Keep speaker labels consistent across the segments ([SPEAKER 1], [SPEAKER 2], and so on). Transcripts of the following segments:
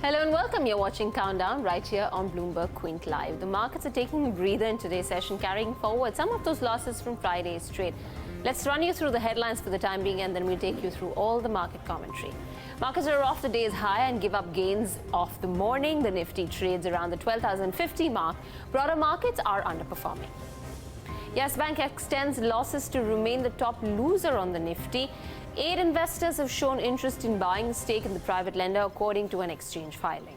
[SPEAKER 1] Hello and welcome. You're watching Countdown right here on BloombergQuint Live. The markets are taking a breather in today's session, carrying forward some of those losses from Friday's trade. Let's run you through the headlines for the time being, and then we'll take you through all the market commentary. Markets are off the day's high and give up gains of the morning. The Nifty trades around the 12,050 mark. Broader markets are underperforming. Yes Bank extends losses to remain the top loser on the Nifty. 8 investors have shown interest in buying a stake in the private lender, according to an exchange filing.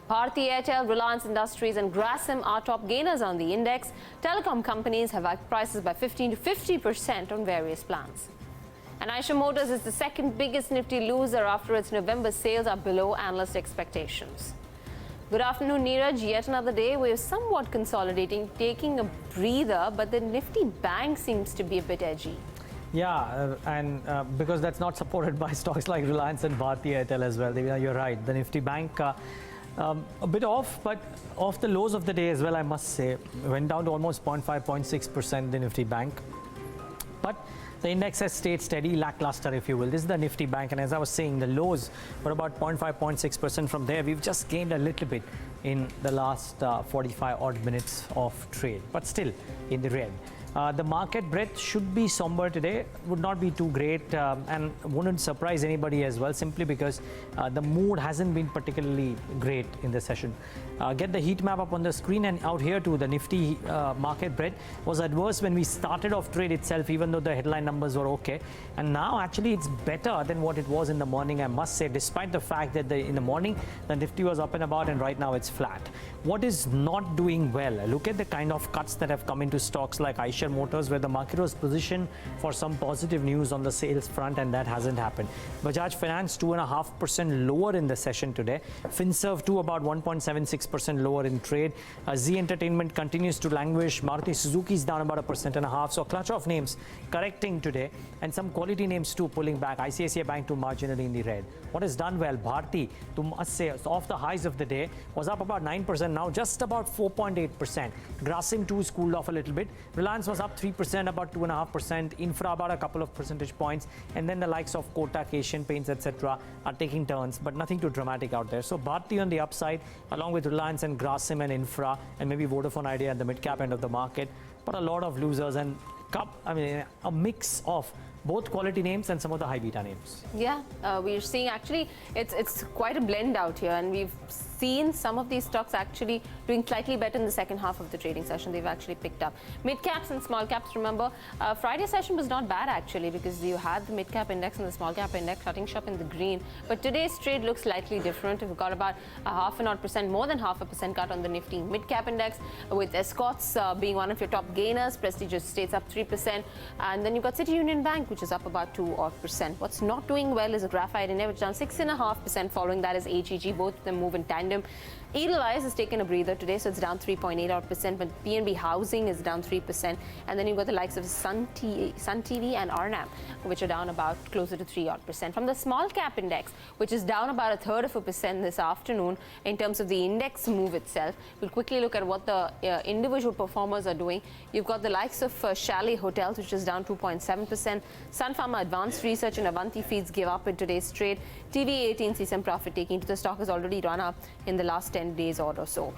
[SPEAKER 1] Bharti Airtel, Reliance Industries and Grasim are top gainers on the index. Telecom companies have hiked prices by 15 to 50% on various plans. And Eicher Motors is the second biggest Nifty loser after its November sales are below analyst expectations. Good afternoon, Neeraj. Yet another day we're somewhat consolidating, taking a breather, but the Nifty Bank seems to be a bit edgy.
[SPEAKER 2] Yeah, because that's not supported by stocks like Reliance and Bharti Airtel as well. You're right. The Nifty Bank a bit off, but off the lows of the day as well, I must say. Went down to almost 0.5, 0.6%, the Nifty Bank. But the index has stayed steady, lackluster, if you will. This is the Nifty Bank, and as I was saying, the lows were about 0.5, 0.6%. From there, we've just gained a little bit in the last 45 odd minutes of trade, but still in the red. The market breadth should be somber today, would not be too great, and wouldn't surprise anybody as well, simply because the mood hasn't been particularly great in the session. Get the heat map up on the screen, and out here too, the Nifty market breadth was adverse when we started off trade itself, even though the headline numbers were okay. And now actually it's better than what it was in the morning, I must say, despite the fact that in the morning the Nifty was up and about, and right now it's flat. What is not doing well? Look at the kind of cuts that have come into stocks like Eicher Motors, where the market was positioned for some positive news on the sales front, and that hasn't happened. Bajaj Finance 2.5% lower in the session today. Finserv too about 1.76% lower in trade. Z Entertainment continues to languish. Maruti Suzuki is down about 1.5%. So a clutch of names correcting today, and some quality names too pulling back. ICICI Bank too marginally in the red. What has done well? Bharti, to must say, off the highs of the day, was up about 9%, now just about 4.8%. Grasim too is cooled off a little bit. Reliance was up 3%, about 2.5%. Infra about a couple of percentage points. And then the likes of Kotak, Asian Paints, etc. are taking turns, but nothing too dramatic out there. So Bharti on the upside, along with Reliance and Grasim and Infra, and maybe Vodafone Idea at the mid-cap end of the market. But a lot of losers, and a mix of both quality names and some of the high beta names. Yeah,
[SPEAKER 1] we're seeing actually it's quite a blend out here, and we've seen some of these stocks actually doing slightly better in the second half of the trading session. They've actually picked up. Mid caps and small caps, remember, Friday session was not bad actually, because you had the mid cap index and the small cap index cutting shop in the green. But today's trade looks slightly different. We've got about 0.5%, more than 0.5% cut on the Nifty mid cap index, with Escorts being one of your top gainers. Prestigious states up 3%, and then you've got City Union Bank, which is up about 2%. What's not doing well is a Graphite India, which is down 6.5%. Following that is HEG. Both of them move in tandem. Edelweiss has taken a breather today, so it's down 3.8%, but PNB Housing is down 3%, and then you've got the likes of Sun TV and Arnam, which are down about closer to 3%. From the small cap index, which is down about 1/3% this afternoon in terms of the index move itself, we'll quickly look at what the individual performers are doing. You've got the likes of Chalet Hotels, which is down 2.7%. Sun Pharma Advanced Research and Avanti Feeds give up in today's trade. TV18 sees some profit taking. The stock has already run up in the last 10 days or so.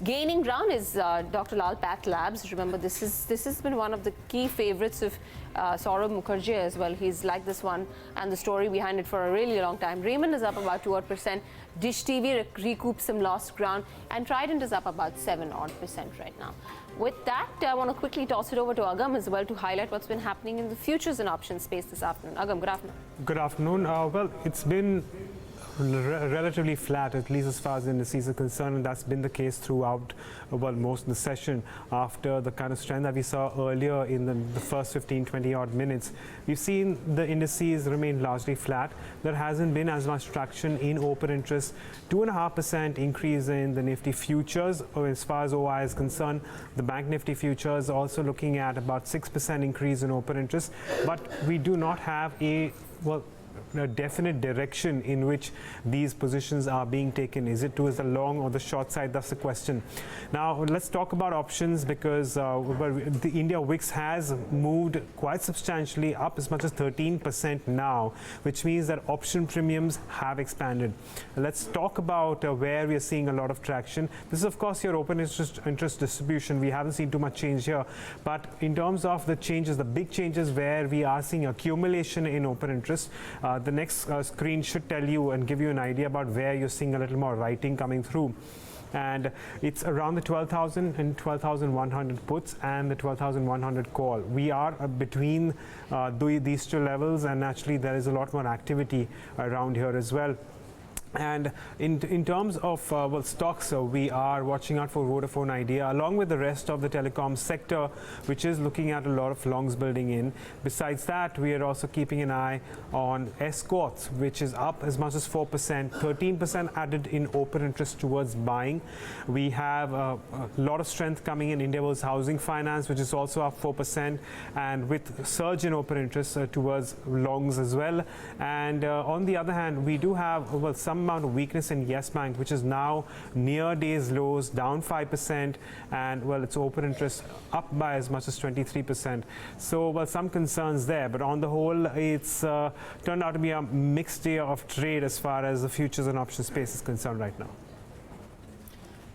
[SPEAKER 1] Gaining ground is Dr. Lal Path Labs. Remember, this has been one of the key favorites of Saurabh Mukherjee as well. He's liked this one and the story behind it for a really long time. Raymond is up about 2% Dish TV recoups some lost ground, and Trident is up about 7% right now. With that, I want to quickly toss it over to Agam as well to highlight what's been happening in the futures and options space this afternoon. Agam, good afternoon.
[SPEAKER 3] Good afternoon. Well, it's been relatively flat, at least as far as the indices are concerned, and that's been the case throughout most of the session. After the kind of strength that we saw earlier in the first 15-20 odd minutes, we've seen the indices remain largely flat. There hasn't been as much traction in open interest. 2.5% increase in the Nifty futures as far as OI is concerned. The Bank Nifty futures also looking at about 6% increase in open interest, but we do not have a a definite direction in which these positions are being taken. Is it towards the long or the short side? That's the question. Now let's talk about options, because the India VIX has moved quite substantially up as much as 13% now, which means that option premiums have expanded. Let's talk about where we are seeing a lot of traction. This is of course your open interest distribution. We haven't seen too much change here, but in terms of the changes, the big changes where we are seeing accumulation in open interest, the next screen should tell you and give you an idea about where you're seeing a little more writing coming through. And it's around the 12,000 and 12,100 puts and the 12,100 call. We are between these two levels, and naturally there is a lot more activity around here as well. And in terms of stocks, we are watching out for Vodafone Idea along with the rest of the telecom sector, which is looking at a lot of longs building in. Besides that, we are also keeping an eye on Escorts, which is up as much as 4%, 13% added in open interest towards buying. We have a lot of strength coming in Indiabulls Housing Finance, which is also up 4%, and with surge in open interest towards longs as well. And on the other hand, we do have some amount of weakness in Yes Bank, which is now near days lows, down 5%, and its open interest up by as much as 23%. So some concerns there, but on the whole it's turned out to be a mixed day of trade as far as the futures and options space is concerned right now.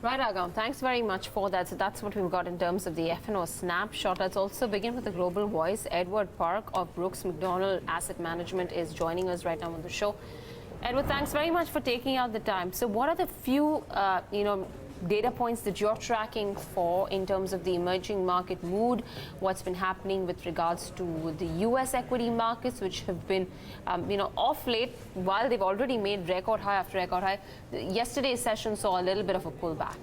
[SPEAKER 1] Right, Agam, thanks very much for that. So that's what we've got in terms of the F&O snapshot. Let's also begin with the global voice. Edward Park of Brooks Macdonald Asset Management is joining us right now on the show. Edward, thanks very much for taking out the time. So what are the few, data points that you're tracking for in terms of the emerging market mood? What's been happening with regards to the U.S. equity markets, which have been, off late, while they've already made record high after record high. Yesterday's session saw a little bit of a pullback.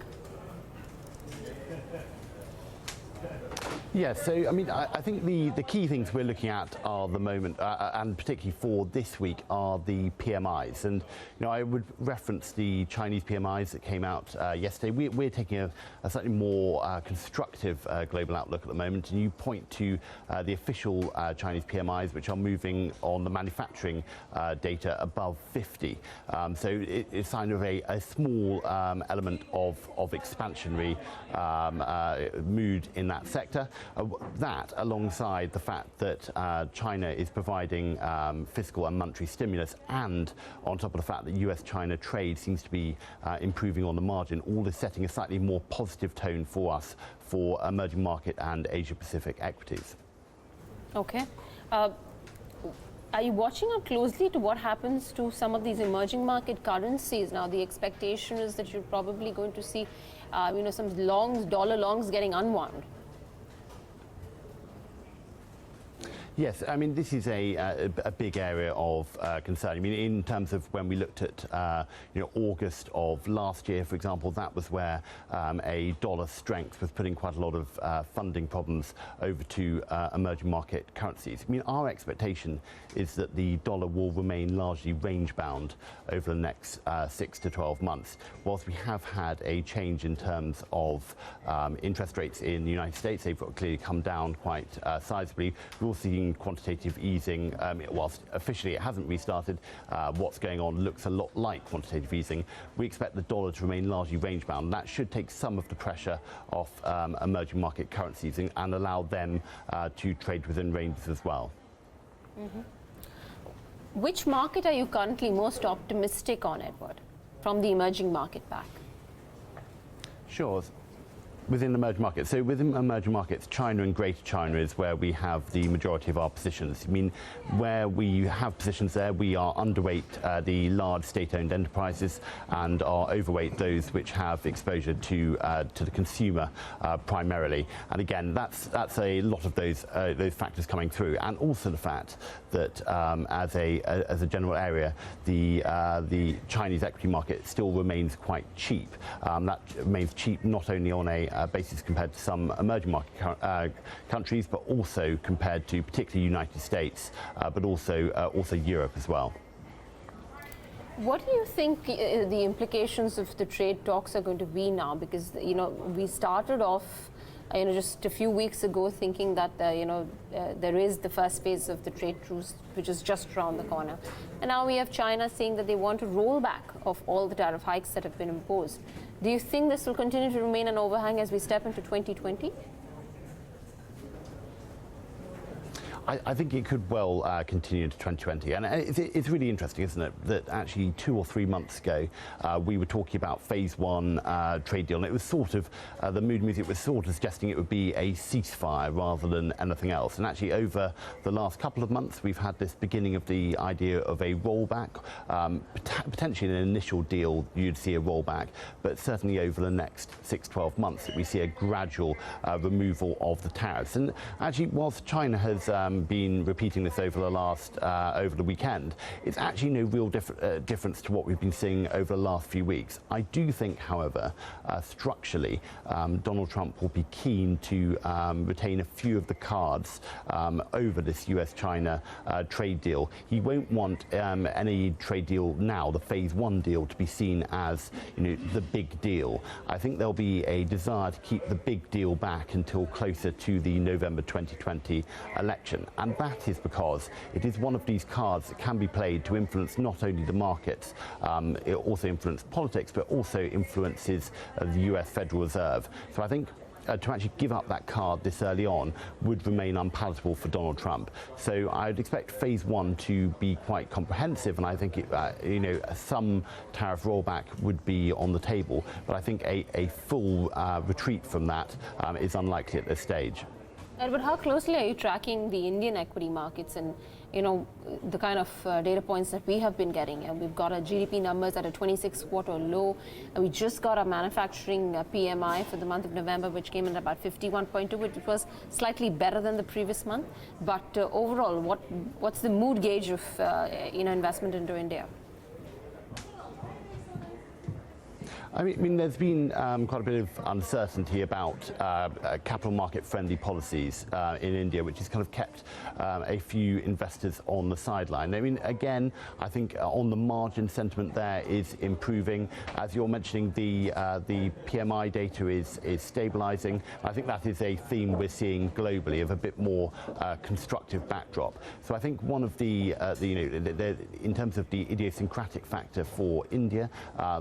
[SPEAKER 4] Yes, so I think the key things we're looking at are the moment, and particularly for this week, are the PMIs. And I would reference the Chinese PMIs that came out yesterday. We're taking a slightly more constructive global outlook at the moment, and you point to the official Chinese PMIs, which are moving on the manufacturing data above 50. So it's a sign of a small element of expansionary mood in that sector. That, alongside the fact that China is providing fiscal and monetary stimulus, and on top of the fact that US-China trade seems to be improving on the margin, all is setting a slightly more positive tone for us for emerging market and Asia-Pacific equities.
[SPEAKER 1] Okay. Are you watching out closely to what happens to some of these emerging market currencies? Now, the expectation is that you're probably going to see, some longs, dollar longs getting unwound.
[SPEAKER 4] Yes, this is a big area of concern. In terms of when we looked at August of last year, for example, that was where a dollar strength was putting quite a lot of funding problems over to emerging market currencies. Our expectation is that the dollar will remain largely range bound over the next 6 to 12 months. Whilst we have had a change in terms of interest rates in the United States, they've clearly come down quite sizably. We're also seeing quantitative easing, whilst officially it hasn't restarted. What's going on looks a lot like quantitative easing. We expect the dollar to remain largely range bound. That should take some of the pressure off emerging market currencies and allow them to trade within ranges as well.
[SPEAKER 1] Mm-hmm. Which market are you currently most optimistic on, Edward, from the emerging market pack?
[SPEAKER 4] Sure. Within emerging markets. So within emerging markets, China and Greater China is where we have the majority of our positions. Where we have positions there, we are underweight the large state-owned enterprises and are overweight those which have exposure to the consumer primarily. And again, that's a lot of those factors coming through, and also the fact that as a general area, the Chinese equity market still remains quite cheap. That remains cheap not only on a basis compared to some emerging market countries, but also compared to particularly United States, but also Europe as well.
[SPEAKER 1] What do you think the implications of the trade talks are going to be now? Because we started off just a few weeks ago, thinking that there is the first phase of the trade truce, which is just around the corner. And now we have China saying that they want to roll back of all the tariff hikes that have been imposed. Do you think this will continue to remain an overhang as we step into 2020?
[SPEAKER 4] I think it could well continue into 2020. And it's really interesting, isn't it, that actually 2 or 3 months ago, we were talking about phase one trade deal. And it was sort of, the mood music was sort of suggesting it would be a ceasefire rather than anything else. And actually over the last couple of months, we've had this beginning of the idea of a rollback. Potentially in an initial deal, you'd see a rollback, but certainly over the next 6-12 months, that we see a gradual removal of the tariffs. And actually, whilst China has been repeating this over the weekend, it's actually no real difference to what we've been seeing over the last few weeks. I do think, however, structurally, Donald Trump will be keen to retain a few of the cards over this US-China trade deal. He won't want any trade deal now, the phase one deal, to be seen as the big deal. I think there'll be a desire to keep the big deal back until closer to the November 2020 election. And that is because it is one of these cards that can be played to influence not only the markets, it also influences politics, but also influences the US Federal Reserve. So I think to actually give up that card this early on would remain unpalatable for Donald Trump. So I'd expect phase one to be quite comprehensive, and I think some tariff rollback would be on the table. But I think a full retreat from that is unlikely at this stage.
[SPEAKER 1] Edward, how closely are you tracking the Indian equity markets and, the kind of data points that we have been getting? We've got our GDP numbers at a 26-quarter low. We just got our manufacturing PMI for the month of November, which came in at about 51.2, which was slightly better than the previous month. But overall, what's the mood gauge of investment into India?
[SPEAKER 4] I mean, there's been quite a bit of uncertainty about capital market-friendly policies in India, which has kind of kept a few investors on the sideline. I mean, again, I think on the margin, sentiment there is improving. As you're mentioning, the PMI data is stabilising. I think that is a theme we're seeing globally of a bit more constructive backdrop. So I think one of the in terms of the idiosyncratic factor for India,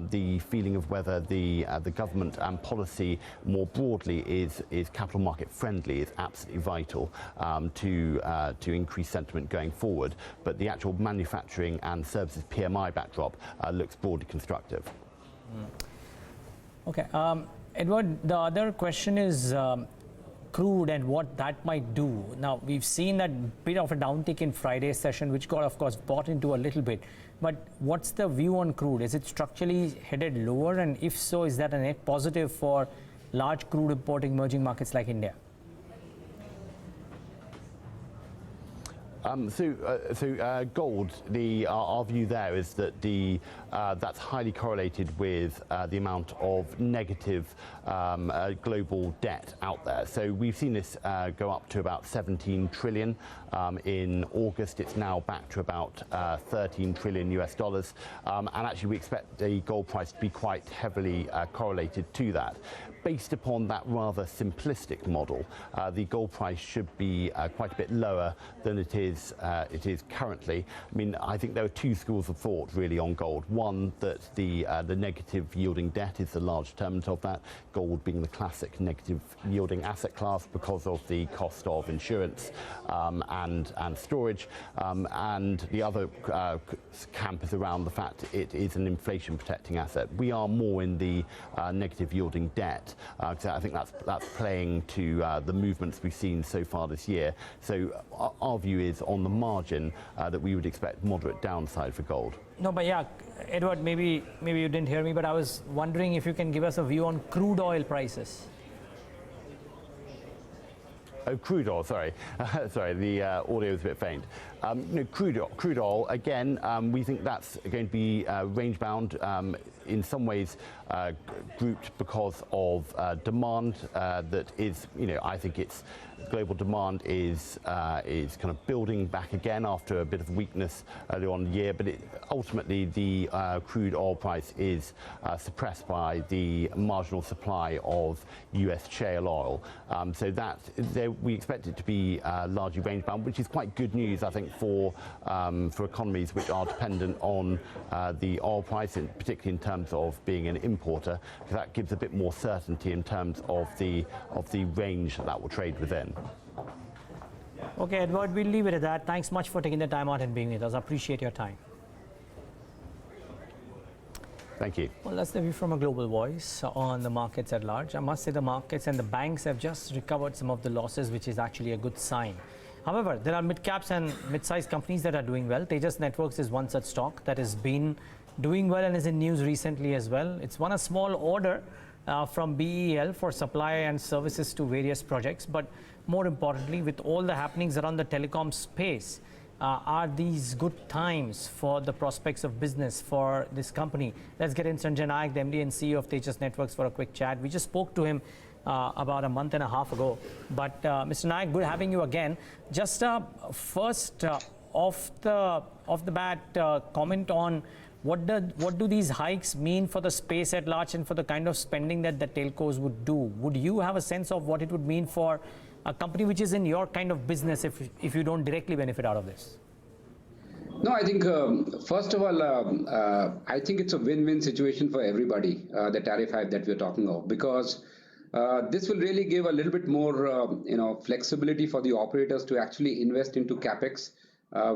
[SPEAKER 4] the feeling of whether the government and policy more broadly is capital market friendly is absolutely vital to increase sentiment going forward. But the actual manufacturing and services PMI backdrop looks broadly constructive.
[SPEAKER 2] Okay, Edward, the other question is crude and what that might do. Now, we've seen that bit of a downtick in Friday's session, which got, of course, bought into a little bit. But what's the view on crude? Is it structurally headed lower? And if so, is that a net positive for large crude importing emerging markets like India?
[SPEAKER 4] Gold, our view there is that that's highly correlated with the amount of negative global debt out there. So we've seen this go up to about 17 trillion in August. It's now back to about 13 trillion US dollars. And actually we expect the gold price to be quite heavily correlated to that. Based upon that rather simplistic model, the gold price should be quite a bit lower than it is currently. I mean, I think there are two schools of thought really on gold. One, that the negative yielding debt is the large determinant of that, gold being the classic negative yielding asset class because of the cost of insurance and storage. And the other camp is around the fact it is an inflation protecting asset. We are more in the negative yielding debt. So I think that's playing to the movements we've seen so far this year. So our view is on the margin that we would expect moderate downside for gold.
[SPEAKER 2] No, but yeah, Edward, maybe you didn't hear me, but I was wondering if you can give us a view on crude oil prices.
[SPEAKER 4] Oh, crude oil, sorry. Sorry, the audio is a bit faint. Crude oil, again, we think that's going to be range bound, in some ways grouped because of demand that is, I think it's global demand is kind of building back again after a bit of weakness earlier on in the year, but ultimately the crude oil price is suppressed by the marginal supply of US shale oil. So that we expect it to be largely range bound, which is quite good news, I think, for economies which are dependent on the oil price, and particularly in terms of being an importer, because that gives a bit more certainty in terms of the range that will trade within.
[SPEAKER 2] Okay, Edward, we'll leave it at that. Thanks much for taking the time out and being with us. I appreciate your time.
[SPEAKER 4] Thank you.
[SPEAKER 2] Well, that's the view from a global voice on the markets at large. I must say the markets and the banks have just recovered some of the losses, which is actually a good sign. However, there are mid-caps and mid-sized companies that are doing well. Tejas Networks is one such stock that has been doing well and is in news recently as well. It's won a small order from BEL for supply and services to various projects, but more importantly, with all the happenings around the telecom space, are these good times for the prospects of business for this company? Let's get in Sanjay Nayak, the MD and CEO of Tejas Networks, for a quick chat. We just spoke to him about a month and a half ago. But Mr. Nayak, good having you again. Just first off the bat, comment on what do these hikes mean for the space at large and for the kind of spending that the telcos would do? Would you have a sense of what it would mean for a company which is in your kind of business if you don't directly benefit out of this?
[SPEAKER 5] No, I think, first of all, I think it's a win-win situation for everybody, the tariff hike that we're talking of, because this will really give a little bit more, flexibility for the operators to actually invest into capex,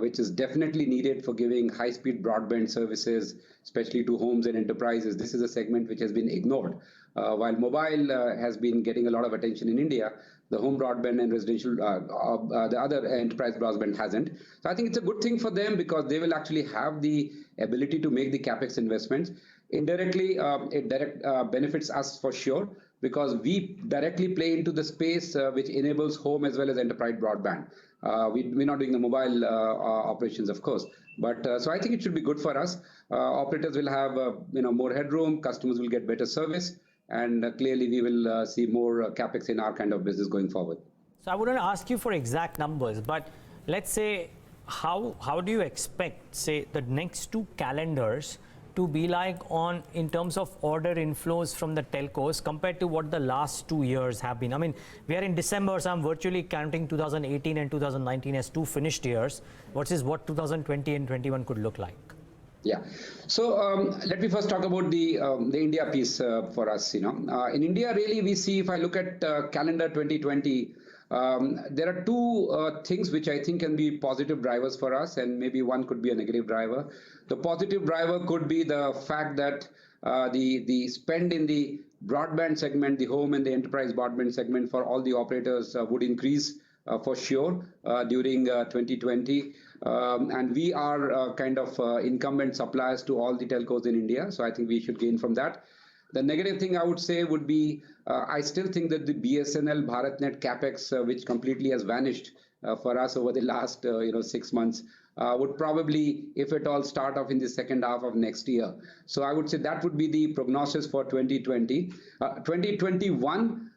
[SPEAKER 5] which is definitely needed for giving high-speed broadband services, especially to homes and enterprises. This is a segment which has been ignored. While mobile has been getting a lot of attention in India, the home broadband and residential, the other enterprise broadband hasn't. So I think it's a good thing for them because they will actually have the ability to make the capex investments. Indirectly, it benefits us for sure because we directly play into the space which enables home as well as enterprise broadband. We're not doing the mobile operations, of course, but so I think it should be good for us. Operators will have more headroom, customers will get better service, and clearly we will see more capex in our kind of business going forward.
[SPEAKER 2] So I wouldn't ask you for exact numbers, but let's say how do you expect, say, the next two calendars to be like in terms of order inflows from the telcos compared to what the last 2 years have been? I mean, we are in December, so I'm virtually counting 2018 and 2019 as two finished years versus what 2020 and 21 could look like.
[SPEAKER 5] Yeah. So let me first talk about the India piece for us. In India, really, we see, if I look at calendar 2020, there are two things which I think can be positive drivers for us, and maybe one could be a negative driver. The positive driver could be the fact that the spend in the broadband segment, the home and the enterprise broadband segment for all the operators would increase for sure during 2020. And we are kind of incumbent suppliers to all the telcos in India. So I think we should gain from that. The negative thing I would say would be, I still think that the BSNL BharatNet capex, which completely has vanished for us over the last 6 months, would probably, if at all, start off in the second half of next year. So I would say that would be the prognosis for 2020. 2021,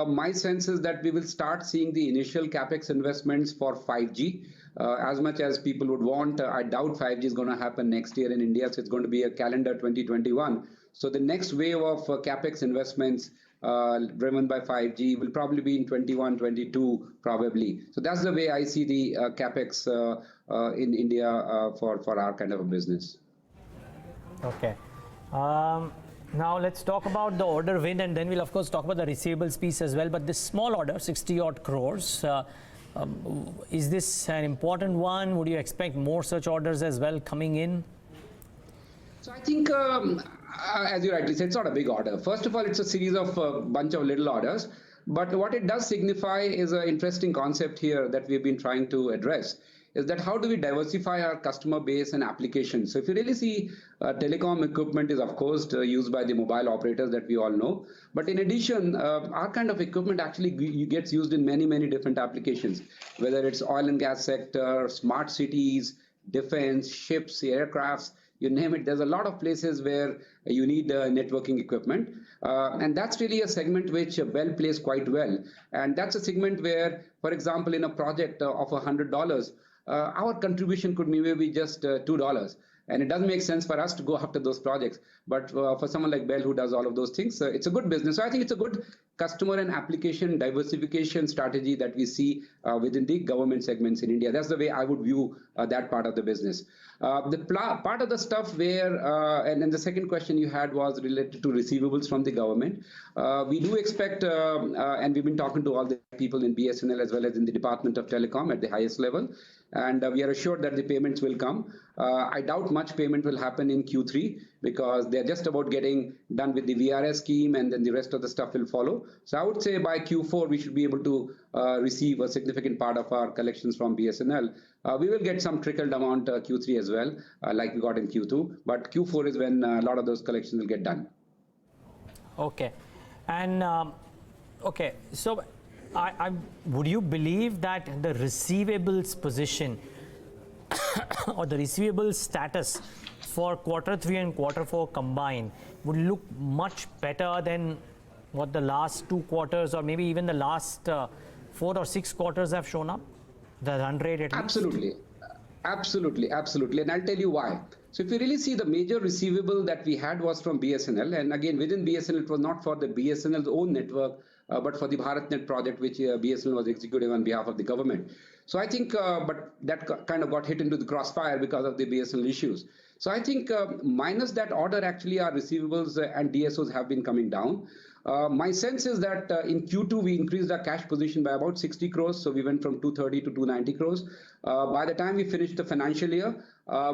[SPEAKER 5] my sense is that we will start seeing the initial capex investments for 5G. As much as people would want, I doubt 5G is going to happen next year in India, so it's going to be a calendar 2021. So the next wave of capex investments driven by 5G will probably be in 21, 22 probably. So that's the way I see the capex in India for our kind of a business.
[SPEAKER 2] Okay. Now let's talk about the order win, and then we'll of course talk about the receivables piece as well. But this small order, 60 odd crores, is this an important one? Would you expect more such orders as well coming in?
[SPEAKER 5] So I think, as you rightly said, it's not a big order. First of all, it's a series of a bunch of little orders. But what it does signify is an interesting concept here that we've been trying to address, is that how do we diversify our customer base and applications? So if you really see, telecom equipment is, of course, used by the mobile operators that we all know. But in addition, our kind of equipment actually gets used in many, many different applications, whether it's oil and gas sector, smart cities, defense, ships, aircrafts. you name it. There's a lot of places where you need networking equipment. And that's really a segment which Bell plays quite well. And that's a segment where, for example, in a project of $100, our contribution could maybe just $2. And it doesn't make sense for us to go after those projects. But for someone like Bell who does all of those things, it's a good business. So I think it's a good customer and application diversification strategy that we see within the government segments in India. That's the way I would view that part of the business. Part of the stuff where, and then the second question you had was related to receivables from the government. We do expect, and we've been talking to all the people in BSNL as well as in the Department of Telecom at the highest level, and we are assured that the payments will come. I doubt much payment will happen in Q3 because they're just about getting done with the VRS scheme, and then the rest of the stuff will follow. So I would say by Q4 we should be able to receive a significant part of our collections from BSNL. We will get some trickled amount Q3 as well, like we got in Q2. But Q4 is when a lot of those collections will get done.
[SPEAKER 2] Okay, and okay, so would you believe that the receivables position or the receivables status for Q3 and Q4 combined would look much better than what the last 2 quarters or maybe even the last 4 or 6 quarters have shown up? The run rate at
[SPEAKER 5] Absolutely. Absolutely, absolutely. And I'll tell you why. So if you really see, the major receivable that we had was from BSNL. And again, within BSNL, it was not for the BSNL's own network, but for the BharatNet project, which BSNL was executing on behalf of the government. So I think, but that kind of got hit into the crossfire because of the BSNL issues. So I think minus that order, actually, our receivables and DSOs have been coming down. My sense is that in Q2, we increased our cash position by about 60 crores. So we went from 230 to 290 crores. By the time we finish the financial year,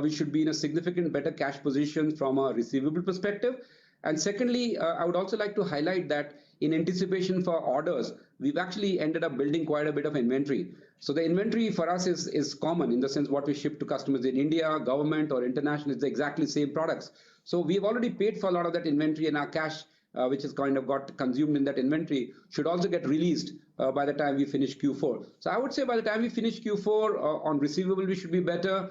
[SPEAKER 5] we should be in a significant better cash position from a receivable perspective. And secondly, I would also like to highlight that in anticipation for orders, we've actually ended up building quite a bit of inventory. So the inventory for us is common in the sense what we ship to customers in India, government or international, it's exactly the same products. So we've already paid for a lot of that inventory, and our cash which has kind of got consumed in that inventory should also get released by the time we finish Q4. So I would say by the time we finish Q4 on receivable, we should be better.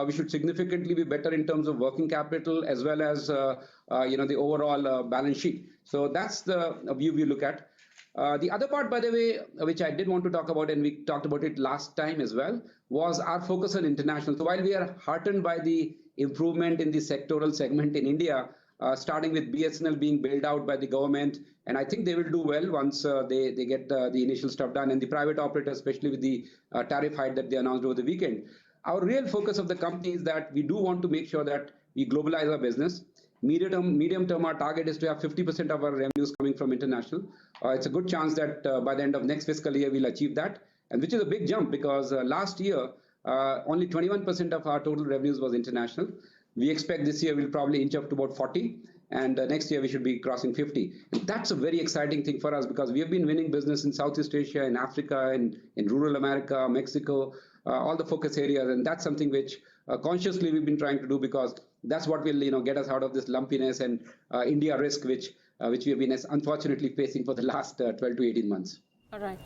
[SPEAKER 5] We should significantly be better in terms of working capital as well as the overall balance sheet. So that's the view we look at. The other part, by the way, which I did want to talk about, and we talked about it last time as well, was our focus on international. So while we are heartened by the improvement in the sectoral segment in India, starting with BSNL being bailed out by the government, and I think they will do well once they get the initial stuff done, and the private operators, especially with the tariff hike that they announced over the weekend. Our real focus of the company is that we do want to make sure that we globalize our business. Medium term, our target is to have 50% of our revenues coming from international. It's a good chance that by the end of next fiscal year, we'll achieve that, and which is a big jump because last year, only 21% of our total revenues was international. We expect this year we'll probably inch up to about 40, and next year we should be crossing 50. And that's a very exciting thing for us because we have been winning business in Southeast Asia, in Africa, in rural America, Mexico, all the focus areas, and that's something which consciously we've been trying to do because that's what will get us out of this lumpiness and India risk, which we have been unfortunately facing for the last 12 to 18 months.
[SPEAKER 1] All right.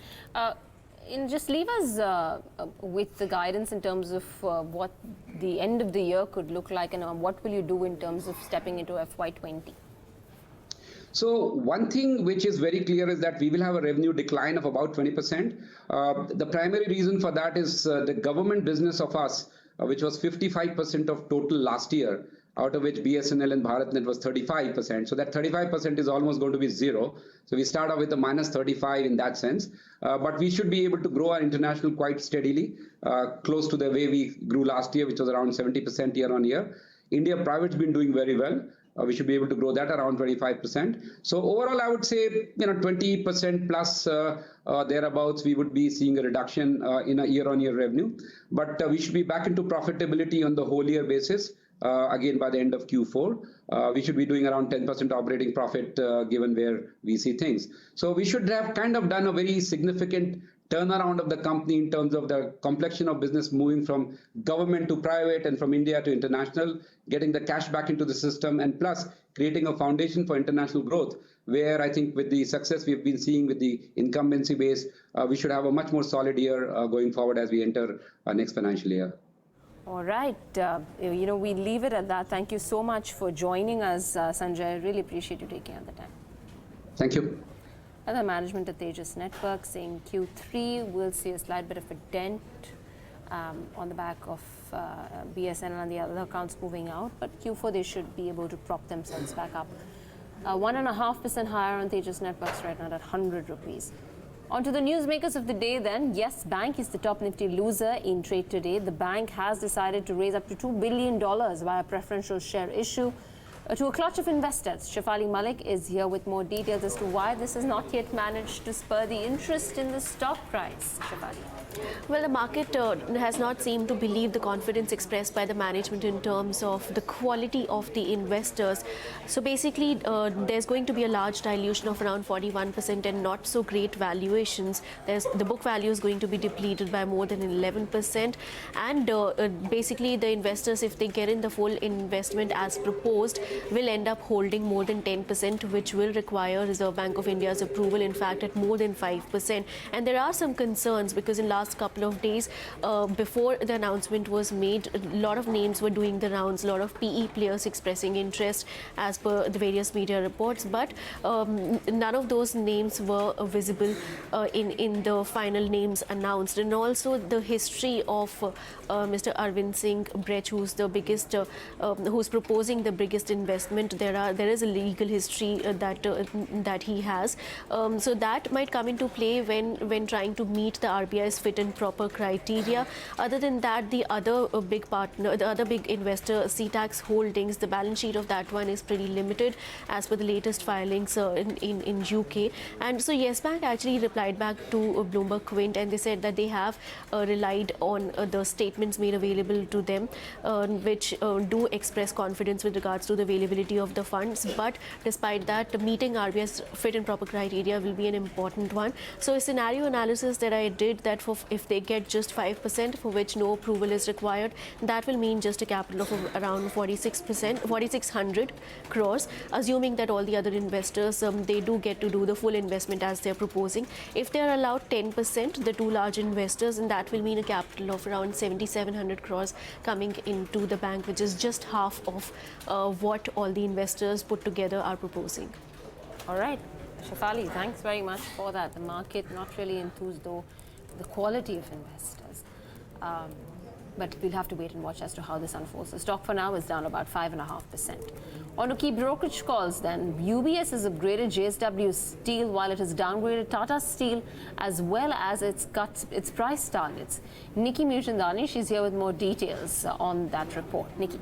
[SPEAKER 1] Just leave us with the guidance in terms of what the end of the year could look like, and what will you do in terms of stepping into FY20?
[SPEAKER 5] So one thing which is very clear is that we will have a revenue decline of about 20%. The primary reason for that is the government business of us, which was 55% of total last year, out of which BSNL and BharatNet was 35%. So that 35% is almost going to be zero. So we start off with a minus 35 in that sense. But we should be able to grow our international quite steadily, close to the way we grew last year, which was around 70% year on year. India private's been doing very well. We should be able to grow that around 25%. So overall, I would say 20% plus thereabouts, we would be seeing a reduction in a year-on-year revenue. But we should be back into profitability on the whole year basis. Again, by the end of Q4, we should be doing around 10% operating profit given where we see things. So we should have kind of done a very significant turnaround of the company in terms of the complexion of business moving from government to private and from India to international, getting the cash back into the system, and plus creating a foundation for international growth, where I think with the success we've been seeing with the incumbency base, we should have a much more solid year going forward as we enter next financial year.
[SPEAKER 1] All right, we leave it at that. Thank you so much for joining us, Sanjay. I really appreciate you taking out the time.
[SPEAKER 5] Thank you.
[SPEAKER 1] Other management at Tejas Networks saying Q3 will see a slight bit of a dent on the back of BSNL and the other accounts moving out, but Q4 they should be able to prop themselves back up. 1.5% higher on Tejas Networks right now at 100 rupees. On to the newsmakers of the day then. Yes Bank is the top Nifty loser in trade today. The bank has decided to raise up to $2 billion via preferential share issue to a clutch of investors. Shefali Malik is here with more details as to why this has not yet managed to spur the interest in the stock price. Shefali.
[SPEAKER 6] Well, the market has not seemed to believe the confidence expressed by the management in terms of the quality of the investors. So basically, there's going to be a large dilution of around 41% and not so great valuations. The book value is going to be depleted by more than 11%. And basically, the investors, if they get in the full investment as proposed, will end up holding more than 10%, which will require Reserve Bank of India's approval, in fact, at more than 5%. And there are some concerns because in last couple of days, before the announcement was made, a lot of names were doing the rounds, a lot of PE players expressing interest as per the various media reports, but none of those names were visible in the final names announced. And also the history of Mr. Arvind Singh Brech, who's the biggest, who's proposing the biggest investment. There is a legal history that he has, so that might come into play when trying to meet the RBI's fit and proper criteria. Other than that, the other big partner, the other big investor, CTAX Holdings, the balance sheet of that one is pretty limited as per the latest filings in UK. And so Yes Bank actually replied back to BloombergQuint, and they said that they have relied on the statements made available to them, which do express confidence with regards to the availability of the funds. But despite that, meeting RBI's fit and proper criteria will be an important one. So a scenario analysis that I did, that if they get just 5%, for which no approval is required, that will mean just a capital of around 4,600 crores, assuming that all the other investors, they do get to do the full investment as they're proposing. If they're allowed 10%, the two large investors, and that will mean a capital of around 7,700 crores coming into the bank, which is just half of what all the investors put together are proposing.
[SPEAKER 1] All right. Shefali, thanks very much for that. The market not really enthused though the quality of investors. But we'll have to wait and watch as to how this unfolds. The stock for now is down about 5.5%. On to key brokerage calls then. UBS has upgraded JSW Steel while it has downgraded Tata Steel as well as it's cut its price targets. Nikki Mutandani, she's here with more details on that report. Nikki.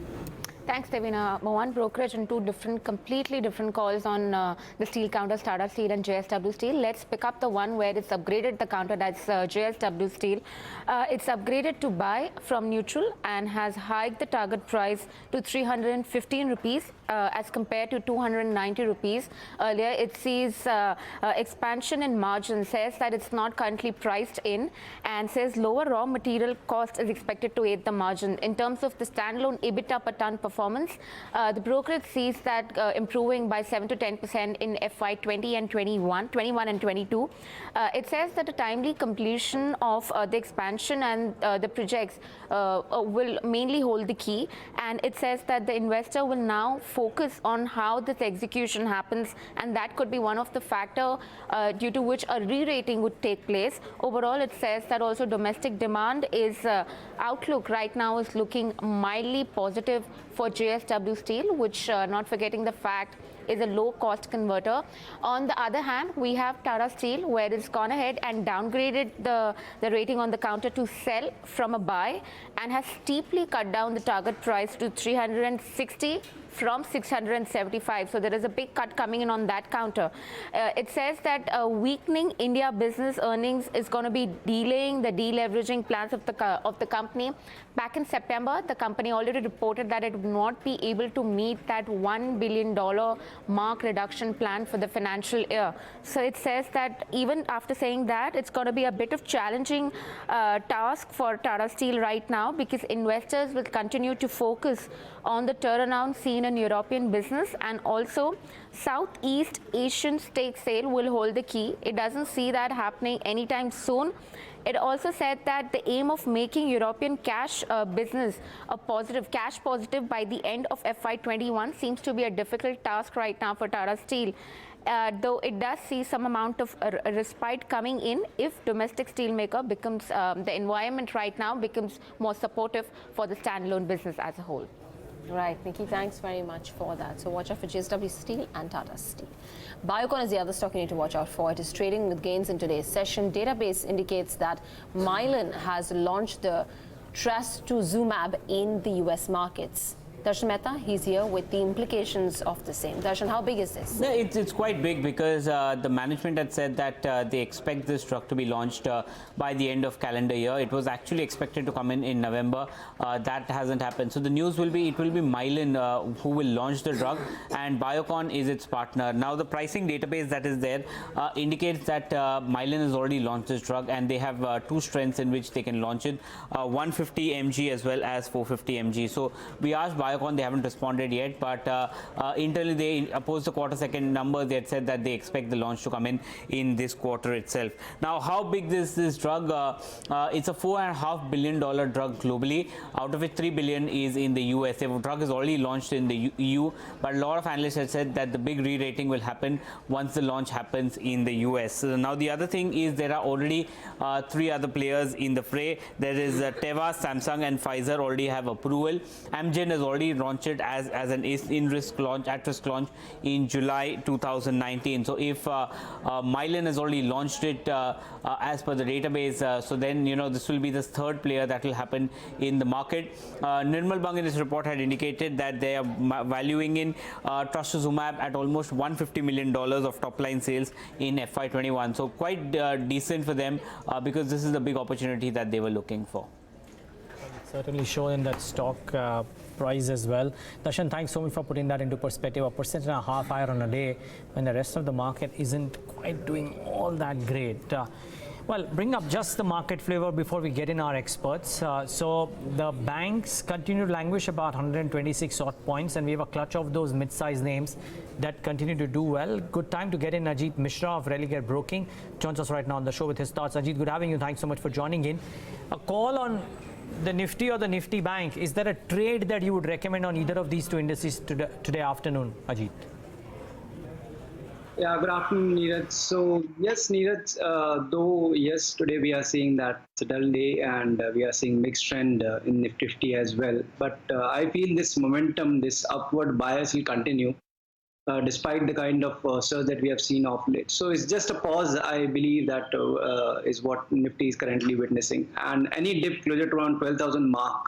[SPEAKER 7] Thanks, Devina. One brokerage and two completely different calls on the steel counters, Tata Steel and JSW Steel. Let's pick up the one where it's upgraded the counter, that's JSW Steel. It's upgraded to buy from neutral and has hiked the target price to 315 rupees as compared to 290 rupees earlier. It sees expansion in margin, says that it's not currently priced in, and says lower raw material cost is expected to aid the margin. In terms of the standalone EBITDA per ton performance, the brokerage sees that improving by 7 to 10% in FY 20 and 21 and 22. It says that a timely completion of the expansion and the projects will mainly hold the key, and it says that the investor will now focus on how this execution happens, and that could be one of the factor due to which a re-rating would take place. Overall, it says that also domestic demand is outlook right now is looking mildly positive for JSW Steel, which not forgetting the fact is a low-cost converter. On the other hand, we have Tata Steel, where it's gone ahead and downgraded the rating on the counter to sell from a buy and has steeply cut down the target price to 360 from 675. So there is a big cut coming in on that counter. It says that weakening India business earnings is going to be delaying the deleveraging plans of the company. Back in September, the company already reported that it would not be able to meet that $1 billion mark reduction plan for the financial year. So it says that even after saying that, it's going to be a bit of challenging task for Tata Steel right now, because investors will continue to focus on the turnaround seen in European business, and also Southeast Asian stake sale will hold the key. It doesn't see that happening anytime soon. It also said that the aim of making European cash business cash positive by the end of FY21 seems to be a difficult task right now for Tata Steel. Though it does see some amount of respite coming in if domestic steelmaker becomes, the environment right now becomes more supportive for the standalone business as a whole.
[SPEAKER 1] Right, Nikki, thanks very much for that. So watch out for JSW Steel and Tata Steel. Biocon is the other stock you need to watch out for. It is trading with gains in today's session. Database indicates that Mylan has launched the trastuzumab in the US markets. Darshan Mehta, he's here with the implications of the same. Darshan, how big is this?
[SPEAKER 8] Yeah, it's quite big because the management had said that they expect this drug to be launched by the end of calendar year. It was actually expected to come in November. That hasn't happened. So the news will be, it will be Mylan who will launch the drug, and Biocon is its partner. Now the pricing database that is there indicates that Mylan has already launched this drug, and they have two strengths in which they can launch it, 150 mg as well as 450 mg. So we asked Biocon, they haven't responded yet, but internally they opposed the quarter second numbers. They had said that they expect the launch to come in this quarter itself. Now, how big is this drug? It's a $4.5 billion drug globally, out of which $3 billion is in the US. The drug is already launched in the EU, but a lot of analysts have said that the big re-rating will happen once the launch happens in the US. So now the other thing is there are already three other players in the fray. There is Teva, Samsung and Pfizer already have approval. Amgen has already launched it as an at-risk launch in July 2019. So if Mylan has already launched it as per the database, so then this will be the third player that will happen in the market. Nirmal Bang in his report had indicated that they are valuing in trastuzumab at almost $150 million of top line sales in FY21. So quite decent for them because this is the big opportunity that they were looking for.
[SPEAKER 2] Certainly shown in that stock price as well. Darshan, thanks so much for putting that into perspective. 1.5% higher on a day when the rest of the market isn't quite doing all that great. Well, bring up just the market flavor before we get in our experts. So the banks continue to languish about 126 odd points, and we have a clutch of those mid-sized names that continue to do well. Good time to get in Ajit Mishra of Religare Broking. Joins us right now on the show with his thoughts. Ajit, good having you. Thanks so much for joining in. A call on the Nifty or the Nifty Bank. Is there a trade that you would recommend on either of these two indices today afternoon, Ajit?
[SPEAKER 9] Yeah, good afternoon, Neeraj. So, yes, Neeraj, though, yes, today we are seeing that it's a dull day and we are seeing mixed trend in Nifty 50 as well. But I feel this momentum, this upward bias will continue despite the kind of surge that we have seen of late. So it's just a pause, I believe, that is what Nifty is currently witnessing. And any dip closer to around 12,000 mark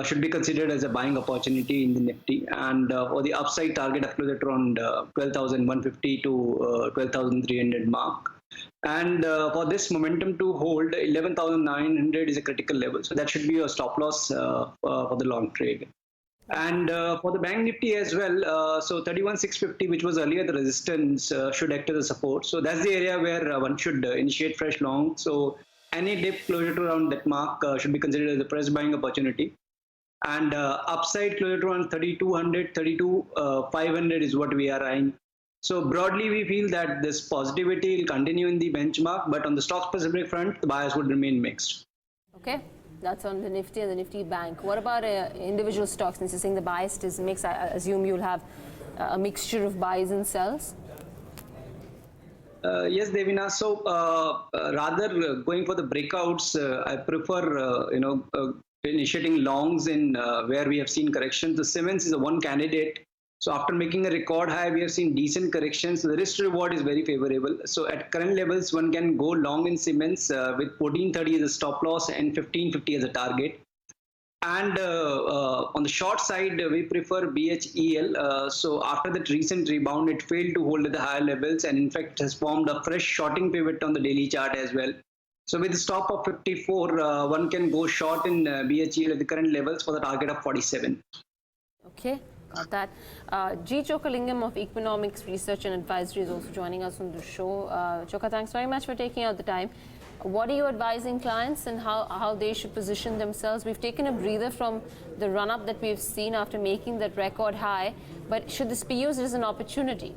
[SPEAKER 9] should be considered as a buying opportunity in the Nifty, and for the upside target of closer to around 12,150 to 12,300 mark. And for this momentum to hold, 11,900 is a critical level, so that should be a stop loss for the long trade. And for the Bank Nifty as well, so 31,650, which was earlier the resistance, should act as a support. So that's the area where one should initiate fresh long. So any dip closer to around that mark should be considered as a fresh buying opportunity. And upside closer to around 3,200, 32,500 is what we are eyeing. So broadly, we feel that this positivity will continue in the benchmark, but on the stock specific front, the bias would remain mixed.
[SPEAKER 1] Okay, that's on the Nifty and the Nifty Bank. What about individual stocks? Since you're saying the bias is mixed, I assume you'll have a mixture of buys and sells?
[SPEAKER 9] Yes, Devina. So rather going for the breakouts, I prefer, initiating longs in where we have seen corrections. The Siemens is a one candidate. So after making a record high, we have seen decent corrections. The risk reward is very favorable. So at current levels, one can go long in Siemens with 1430 as a stop loss and 1550 as a target. And on the short side, we prefer BHEL. So after that recent rebound, it failed to hold at the higher levels, and in fact has formed a fresh shorting pivot on the daily chart as well. So with the stop of 54, one can go short in BHEL at the current levels for the target of 47.
[SPEAKER 1] Okay, got that. G. Chokkalingam of Equinomics Research and Advisory is also joining us on the show. Chokka, thanks very much for taking out the time. What are you advising clients and how they should position themselves? We've taken a breather from the run-up that we've seen after making that record high, but should this be used as an opportunity?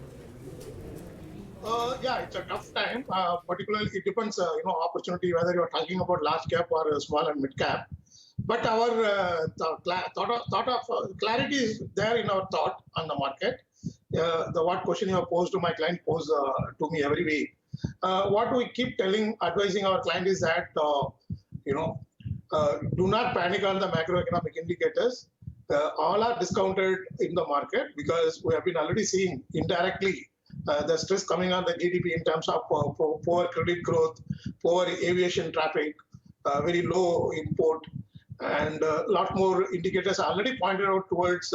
[SPEAKER 10] Yeah, it's a tough time. Particularly, it depends, opportunity, whether you're talking about large cap or small and mid cap. But our thought of clarity is there in our thought on the market. The what question you have posed to my client pose to me every week. What we keep advising our client is that, do not panic on the macroeconomic indicators. All are discounted in the market because we have been already seeing indirectly the stress coming on the GDP in terms of poor credit growth, poor aviation traffic, very low import, and a lot more indicators are already pointed out towards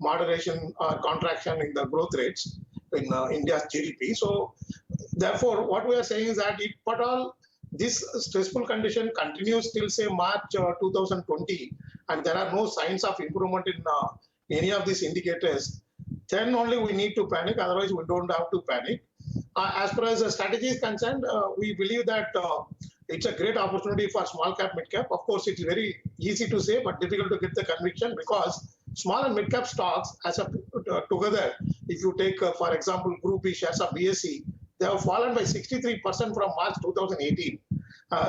[SPEAKER 10] moderation or contraction in the growth rates in India's GDP. So, therefore, what we are saying is that if at all this stressful condition continues till say March 2020, and there are no signs of improvement in any of these indicators, then only we need to panic. Otherwise, we don't have to panic. As far as the strategy is concerned, we believe that it's a great opportunity for small cap, mid cap. Of course, it's very easy to say, but difficult to get the conviction because small and mid cap stocks as a together, if you take, for example, Group B shares of BSE, they have fallen by 63% from March 2018.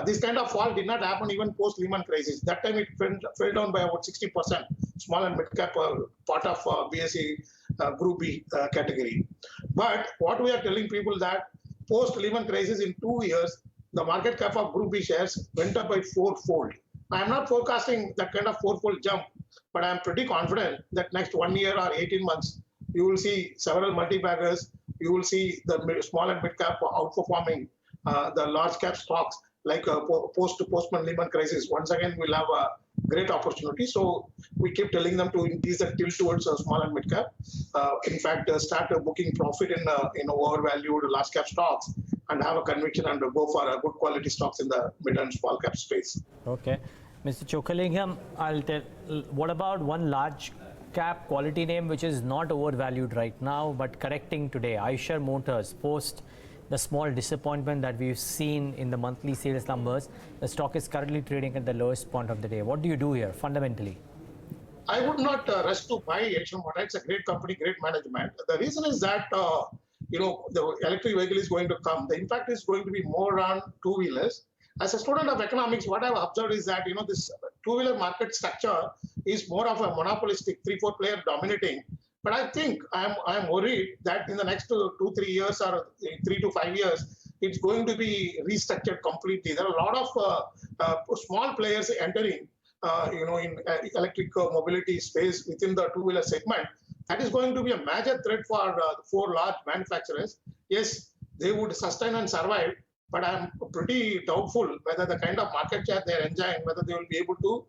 [SPEAKER 10] This kind of fall did not happen even post Lehman crisis. That time it fell down by about 60%, small and mid cap part of BSE Group B category. But what we are telling people that post Lehman crisis in 2 years, the market cap of Group B shares went up by 4-fold. I am not forecasting that kind of 4-fold jump, but I am pretty confident that next 1 year or 18 months, you will see several multi-baggers, you will see the small and mid cap outperforming the large cap stocks like post-Postman Lehman crisis. Once again, we'll have a great opportunity. So we keep telling them to increase the tilt towards small and mid cap. In fact, start booking profit in overvalued large cap stocks and have a conviction and go for good quality stocks in the mid and small cap space.
[SPEAKER 2] Okay. Mr. Chokkalingam, I'll tell, what about one large cap quality name which is not overvalued right now but correcting today? Eicher Motors, post the small disappointment that we've seen in the monthly sales numbers, the stock is currently trading at the lowest point of the day. What do you do here fundamentally?
[SPEAKER 10] I would not rush to buy Eicher Motors. It's a great company, great management. The reason is that the electric vehicle is going to come. The impact is going to be more on two-wheelers. As a student of economics, what I've observed is that this two-wheeler market structure is more of a monopolistic 3-4 player dominating. But I think I'm worried that in the next 2-3 years or 3 to 5 years, it's going to be restructured completely. There are a lot of small players entering, in electric mobility space within the two-wheeler segment. That is going to be a major threat for the 4 large manufacturers. Yes, they would sustain and survive, but I'm pretty doubtful whether the kind of market share they're enjoying, whether they will be able to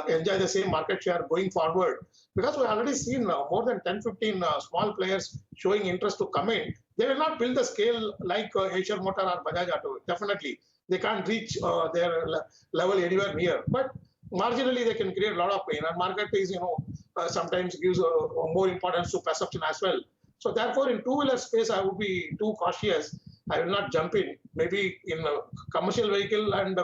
[SPEAKER 10] enjoy the same market share going forward. Because we've already seen more than 10-15 small players showing interest to come in. They will not build the scale like Eicher Motor or Bajaj Auto. Definitely, they can't reach their level anywhere near. But marginally, they can create a lot of pain. And market is, sometimes gives more importance to perception as well. So therefore, in two-wheeler space, I would be too cautious. I will not jump in. Maybe in a commercial vehicle and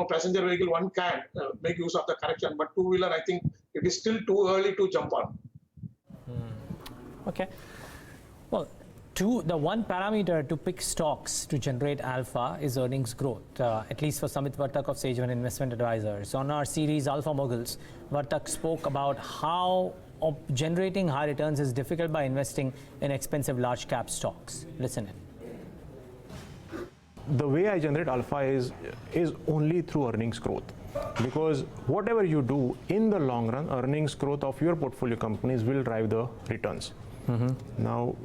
[SPEAKER 10] passenger vehicle, one can make use of the correction. But two-wheeler, I think it is still too early to jump on.
[SPEAKER 2] Okay. Well, the one parameter to pick stocks to generate alpha is earnings growth, at least for Samit Vartak of Sage One Investment Advisors. On our series Alpha Moguls, Vartak spoke about how generating high returns is difficult by investing in expensive large cap stocks. Listen in.
[SPEAKER 11] The way I generate alpha is only through earnings growth, because whatever you do in the long run, earnings growth of your portfolio companies will drive the returns. Now,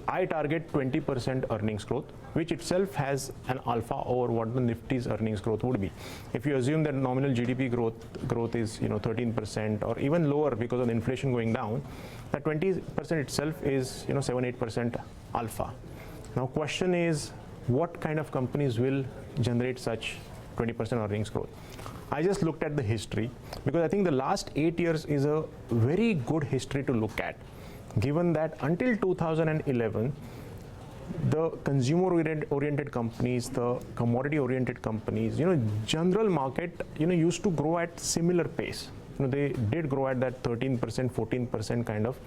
[SPEAKER 11] I target 20% earnings growth, which itself has an alpha over what the Nifty's earnings growth would be. If you assume that nominal GDP growth is 13% or even lower because of the inflation going down, that 20% itself is 7-8% alpha. Now, question is, what kind of companies will generate such 20% earnings growth? I just looked at the history because I think the last 8 years is a very good history to look at, given that until 2011, the consumer-oriented companies, the commodity-oriented companies, general market, used to grow at similar pace. they did grow at that 13%, 14% kind of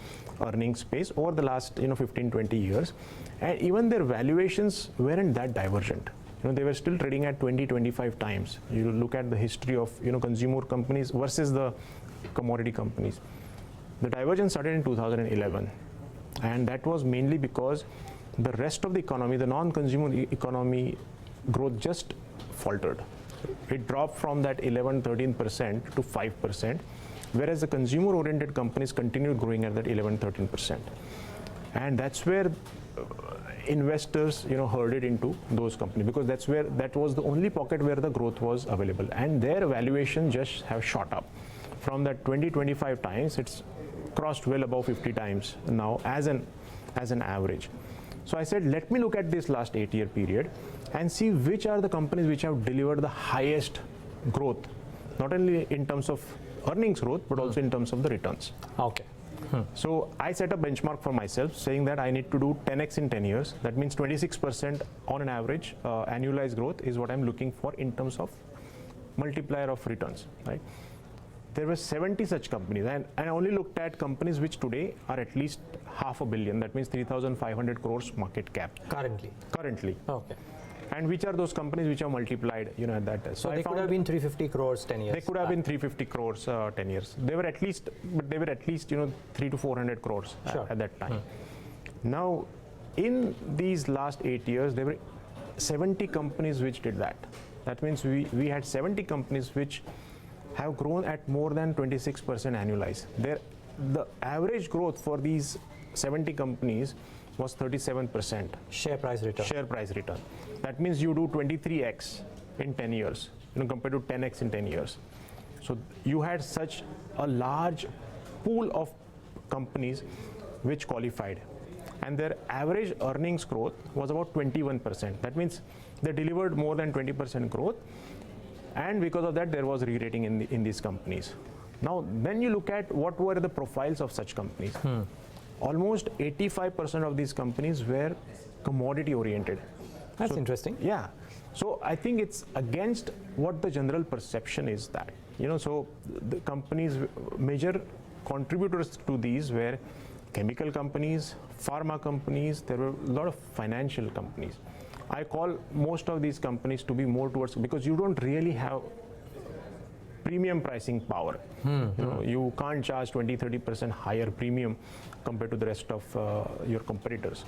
[SPEAKER 11] earnings space over the last 15, 20 years. And even their valuations weren't that divergent. They were still trading at 20, 25 times. You look at the history of consumer companies versus the commodity companies. The divergence started in 2011, and that was mainly because the rest of the economy, the non-consumer economy growth just faltered. It dropped from that 11, 13% to 5%, whereas the consumer-oriented companies continued growing at that 11, 13%. And that's where investors herded into those companies, because that was the only pocket where the growth was available, and their valuation just have shot up from that 20, 25 times. It's crossed well above 50 times now as an average. So I said, let me look at this last 8-year period and see which are the companies which have delivered the highest growth, not only in terms of earnings growth but also in terms of the returns.
[SPEAKER 2] Okay.
[SPEAKER 11] So I set a benchmark for myself saying that I need to do 10x in 10 years. That means 26% on an average annualized growth is what I'm looking for in terms of multiplier of returns, right? There were 70 such companies, and I only looked at companies which today are at least $500 million. That means 3,500 crores market cap. Currently.
[SPEAKER 2] Okay.
[SPEAKER 11] And which are those companies which are multiplied, at that?
[SPEAKER 2] So they could have been 350 crores 10 years.
[SPEAKER 11] They could have been 350 crores 10 years. They were at least 3 to 400 crores at that time. Now, in these last 8 years, there were 70 companies which did that. That means we had 70 companies which have grown at more than 26% annualized. The average growth for these 70 companies was 37%.
[SPEAKER 2] Share price return.
[SPEAKER 11] That means you do 23x in 10 years, compared to 10x in 10 years. So you had such a large pool of companies which qualified, and their average earnings growth was about 21%. That means they delivered more than 20% growth, and because of that there was re-rating in these companies. Now then you look at what were the profiles of such companies. Almost 85% of these companies were commodity oriented.
[SPEAKER 2] That's interesting.
[SPEAKER 11] Yeah. So I think it's against what the general perception is that, so the companies, major contributors to these were chemical companies, pharma companies, there were a lot of financial companies. I call most of these companies to be more towards, because you don't really have premium pricing power. You can't charge 20-30% higher premium compared to the rest of your competitors,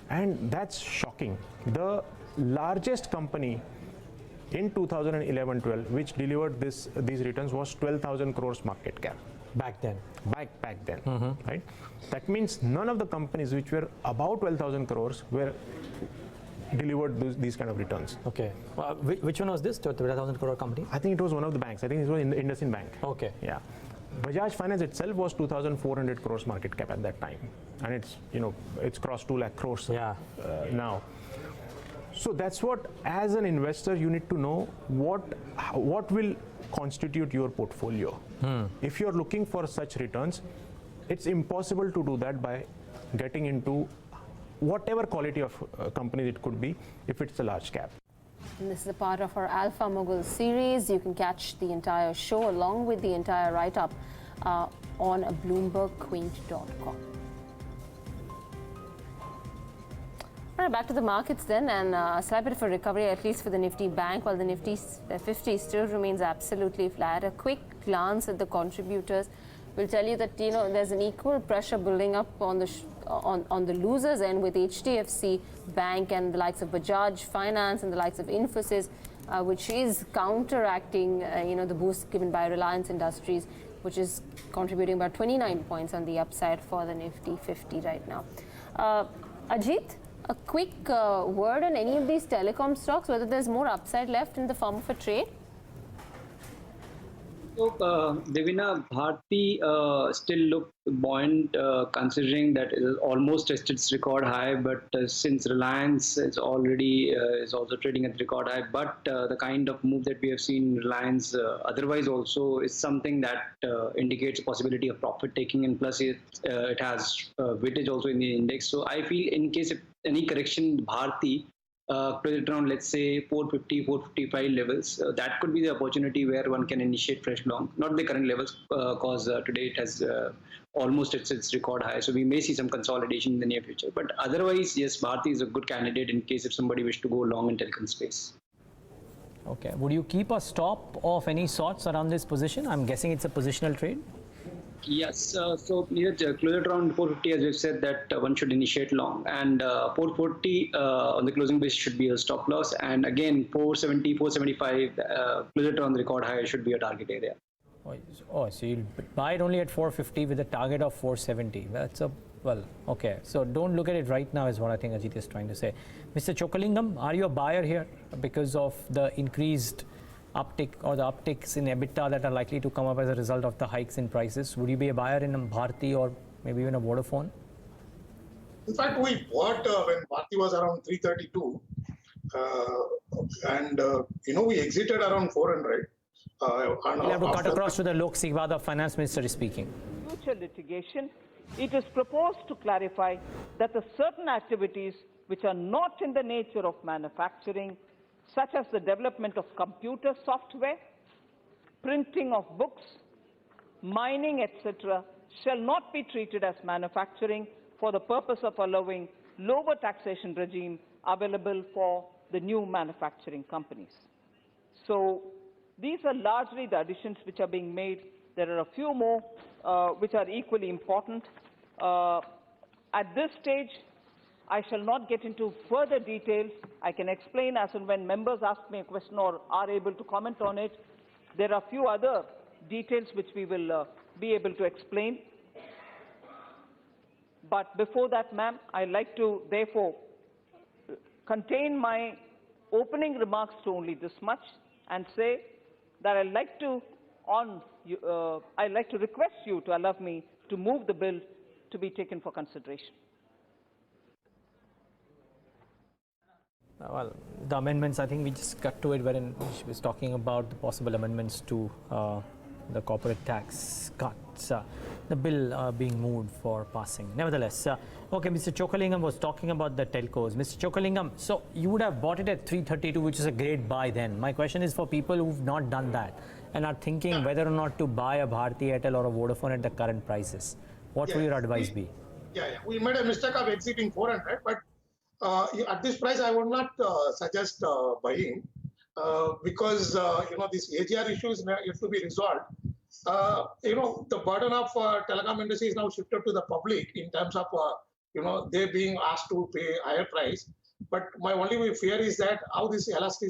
[SPEAKER 11] and that's shocking. The largest company in 2011-12 which delivered these returns was 12,000 crores market cap
[SPEAKER 2] back then.
[SPEAKER 11] Back then, right? That means none of the companies which were about 12,000 crores were delivered these kind of returns.
[SPEAKER 2] Okay. Which one was this? 12,000 crore company?
[SPEAKER 11] I think it was one of the banks. I think it was in the IndusInd Bank.
[SPEAKER 2] Okay.
[SPEAKER 11] Yeah. Bajaj Finance itself was 2,400 crores market cap at that time, and it's crossed 2 lakh crores now. So that's what, as an investor, you need to know what will constitute your portfolio. If you're looking for such returns, it's impossible to do that by getting into whatever quality of company it could be, if it's a large cap.
[SPEAKER 1] And this is a part of our Alpha Mogul series. You can catch the entire show along with the entire write-up on BloombergQuint.com. All right, back to the markets then, and a slight bit of a recovery, at least for the Nifty Bank, while the Nifty 50 still remains absolutely flat. A quick glance at the contributors will tell you that there's an equal pressure building up on the losers end, with HDFC Bank and the likes of Bajaj Finance and the likes of Infosys, which is counteracting the boost given by Reliance Industries, which is contributing about 29 points on the upside for the Nifty 50 right now. Ajit, a quick word on any of these telecom stocks, whether there's more upside left in the form of a trade?
[SPEAKER 9] So, Devina, Bharti still look buoyant, considering that it has almost tested its record high, but since Reliance is already is also trading at record high, but the kind of move that we have seen in Reliance otherwise also is something that indicates a possibility of profit taking, and plus it has weightage also in the index. So I feel in case of any correction in Bharti, close it around, let's say 450, 455 levels. That could be the opportunity where one can initiate fresh long. Not the current levels, because today it has almost its record high. So we may see some consolidation in the near future. But otherwise, yes, Bharti is a good candidate in case if somebody wish to go long in telecom space.
[SPEAKER 2] Okay. Would you keep a stop of any sorts around this position? I'm guessing it's a positional trade.
[SPEAKER 9] Yes, so Neeraj, close it around 450, as we've said, that one should initiate long, and 440 on the closing base should be a stop loss, and again 470, 475, close it around the record high should be a target area.
[SPEAKER 2] Oh, so you'll buy it only at 450 with a target of 470. That's a, well, okay. So don't look at it right now is what I think Ajit is trying to say. Mr. Chokkalingam, are you a buyer here because of the increased uptick or the upticks in EBITDA that are likely to come up as a result of the hikes in prices? Would you be a buyer in a Bharti or maybe even a Vodafone?
[SPEAKER 10] In fact, we bought when Bharti was around 332, and we exited around 400.
[SPEAKER 2] We'll have to cut across to the Lok Sabha, the finance minister is speaking.
[SPEAKER 12] Future litigation, it is proposed to clarify that the certain activities which are not in the nature of manufacturing, such as the development of computer software, printing of books, mining, etc., shall not be treated as manufacturing for the purpose of allowing lower taxation regime available for the new manufacturing companies. So these are largely the additions which are being made. There are a few more which are equally important. At this stage, I shall not get into further details. I can explain as and when members ask me a question or are able to comment on it. There are a few other details which we will be able to explain. But before that, ma'am, I'd like to therefore contain my opening remarks to only this much and say that I'd like to request you to allow me to move the bill to be taken for consideration.
[SPEAKER 2] Well, the amendments, I think we just got to it wherein she was talking about the possible amendments to the corporate tax cuts, the bill being moved for passing. Nevertheless, okay, Mr. Chokkalingam was talking about the telcos. Mr. Chokkalingam, so you would have bought it at 332, which is a great buy then. My question is for people who've not done that and are thinking whether or not to buy a Bharti Airtel or a Vodafone at the current prices. What would your advice be?
[SPEAKER 10] We made a mistake of exiting 400, but at this price, I would not suggest buying because this AGR issue is yet to be resolved. The burden of telecom industry is now shifted to the public in terms of they being asked to pay higher price. But my only fear is that how this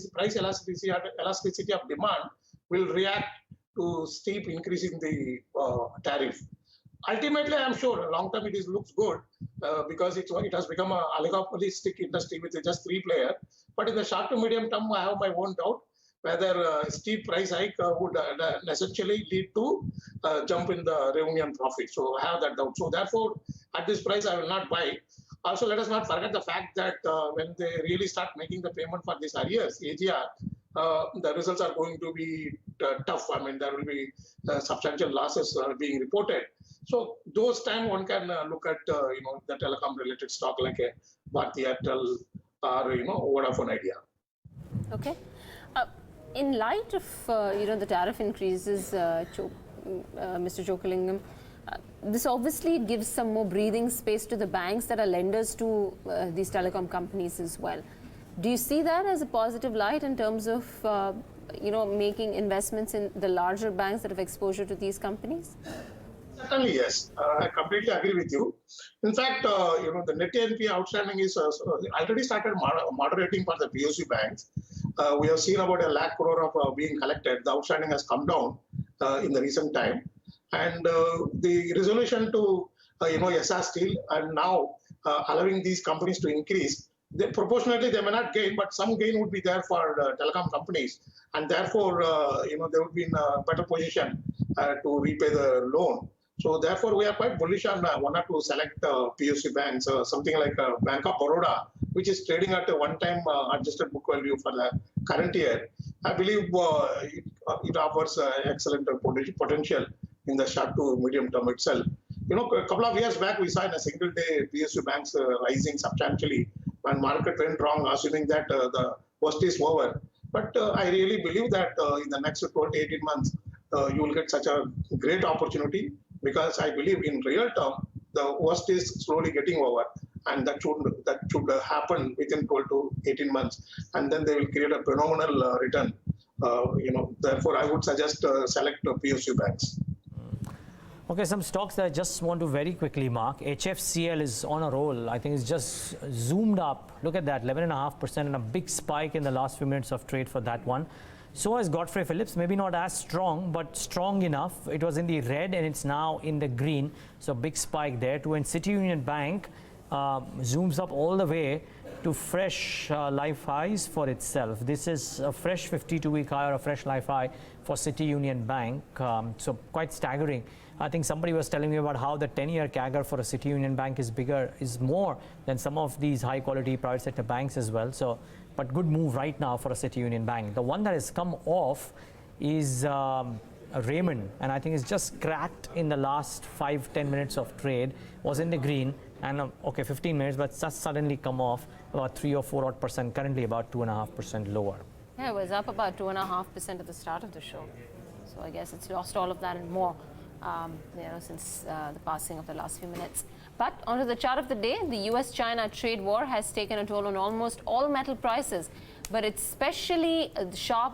[SPEAKER 10] price elasticity of demand will react to steep increase in the tariff. Ultimately, I'm sure long term it looks good because it has become an oligopolistic industry with just 3 players. But in the short to medium term, I have my own doubt whether a steep price hike would necessarily lead to a jump in the revenue and profit. So I have that doubt. So therefore, at this price, I will not buy. Also, let us not forget the fact that when they really start making the payment for this arrears, AGR, the results are going to be tough. I mean, there will be substantial losses being reported. So those time one can look at the telecom related stock like a Bharti Airtel or Vodafone Idea.
[SPEAKER 1] Okay. In light of the tariff increases, Mr. Chokkalingam, this obviously gives some more breathing space to the banks that are lenders to these telecom companies as well. Do you see that as a positive light in terms of making investments in the larger banks that have exposure to these companies?
[SPEAKER 10] Certainly, yes. I completely agree with you. In fact, the net NPA outstanding is already started moderating for the PSU banks. We have seen about 1 lakh crore of being collected. The outstanding has come down in the recent time. And the resolution to, SR Steel and now allowing these companies to increase, proportionately they may not gain, but some gain would be there for telecom companies. And therefore, they would be in a better position to repay the loan. So therefore, we are quite bullish on 1 or 2 select PSU banks, something like Bank of Baroda, which is trading at a one-time adjusted book value for the current year. I believe it offers excellent potential in the short to medium term itself. A couple of years back, we saw in a single day PSU banks rising substantially and market went wrong, assuming that the worst is over. But I really believe that in the next 12 to 18 months, you will get such a great opportunity, because I believe in real term, the worst is slowly getting over, and that should happen within 12 to 18 months, and then they will create a phenomenal return. Therefore, I would suggest select PSU banks.
[SPEAKER 2] Okay, some stocks that I just want to very quickly mark. HFCL is on a roll. I think it's just zoomed up. Look at that, 11.5% and a big spike in the last few minutes of trade for that one. So has Godfrey Phillips, maybe not as strong, but strong enough. It was in the red and it's now in the green. So big spike there too. And City Union Bank zooms up all the way to fresh life highs for itself. This is a fresh 52-week high or a fresh life high for City Union Bank. So quite staggering. I think somebody was telling me about how the 10-year CAGR for a City Union Bank is more than some of these high-quality private sector banks as well. So, but good move right now for a City Union Bank. The one that has come off is Raymond, and I think it's just cracked in the last 5-10 minutes of trade. Was in the green, and 15 minutes, but just suddenly come off about 3 or 4 odd %. Currently about 2.5% lower.
[SPEAKER 1] Yeah, it was up about 2.5% at the start of the show. So I guess it's lost all of that and more. Since the passing of the last few minutes. But onto the chart of the day, the US-China trade war has taken a toll on almost all metal prices, but it's especially sharp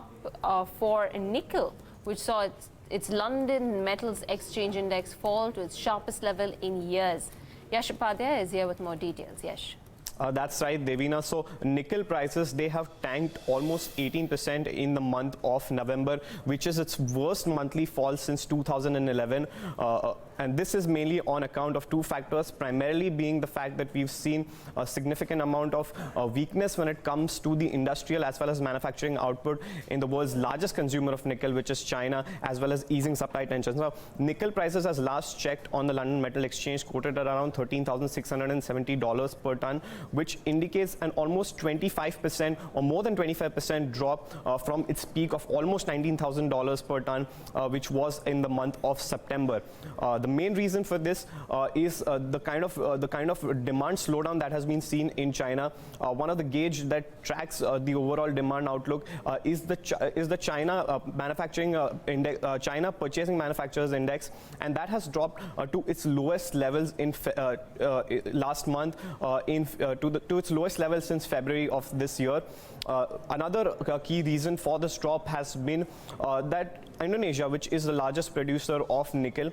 [SPEAKER 1] for nickel, which saw its London Metals Exchange Index fall to its sharpest level in years. Yash Upadhyay is here with more details. Yash.
[SPEAKER 13] That's right, Devina. So nickel prices, they have tanked almost 18% in the month of November, which is its worst monthly fall since 2011. And this is mainly on account of two factors, primarily being the fact that we've seen a significant amount of weakness when it comes to the industrial as well as manufacturing output in the world's largest consumer of nickel, which is China, as well as easing supply tensions. Now, nickel prices, as last checked on the London Metal Exchange, quoted at around $13,670 per ton, which indicates an almost 25% or more than 25% drop from its peak of almost $19,000 per ton, which was in the month of September. The main reason for this is the kind of demand slowdown that has been seen in China. One of the gauge that tracks the overall demand outlook is the China manufacturing index, China Purchasing Manufacturers Index, and that has dropped to its lowest levels in last month, to its lowest level since February of this year. Another key reason for this drop has been that Indonesia, which is the largest producer of nickel,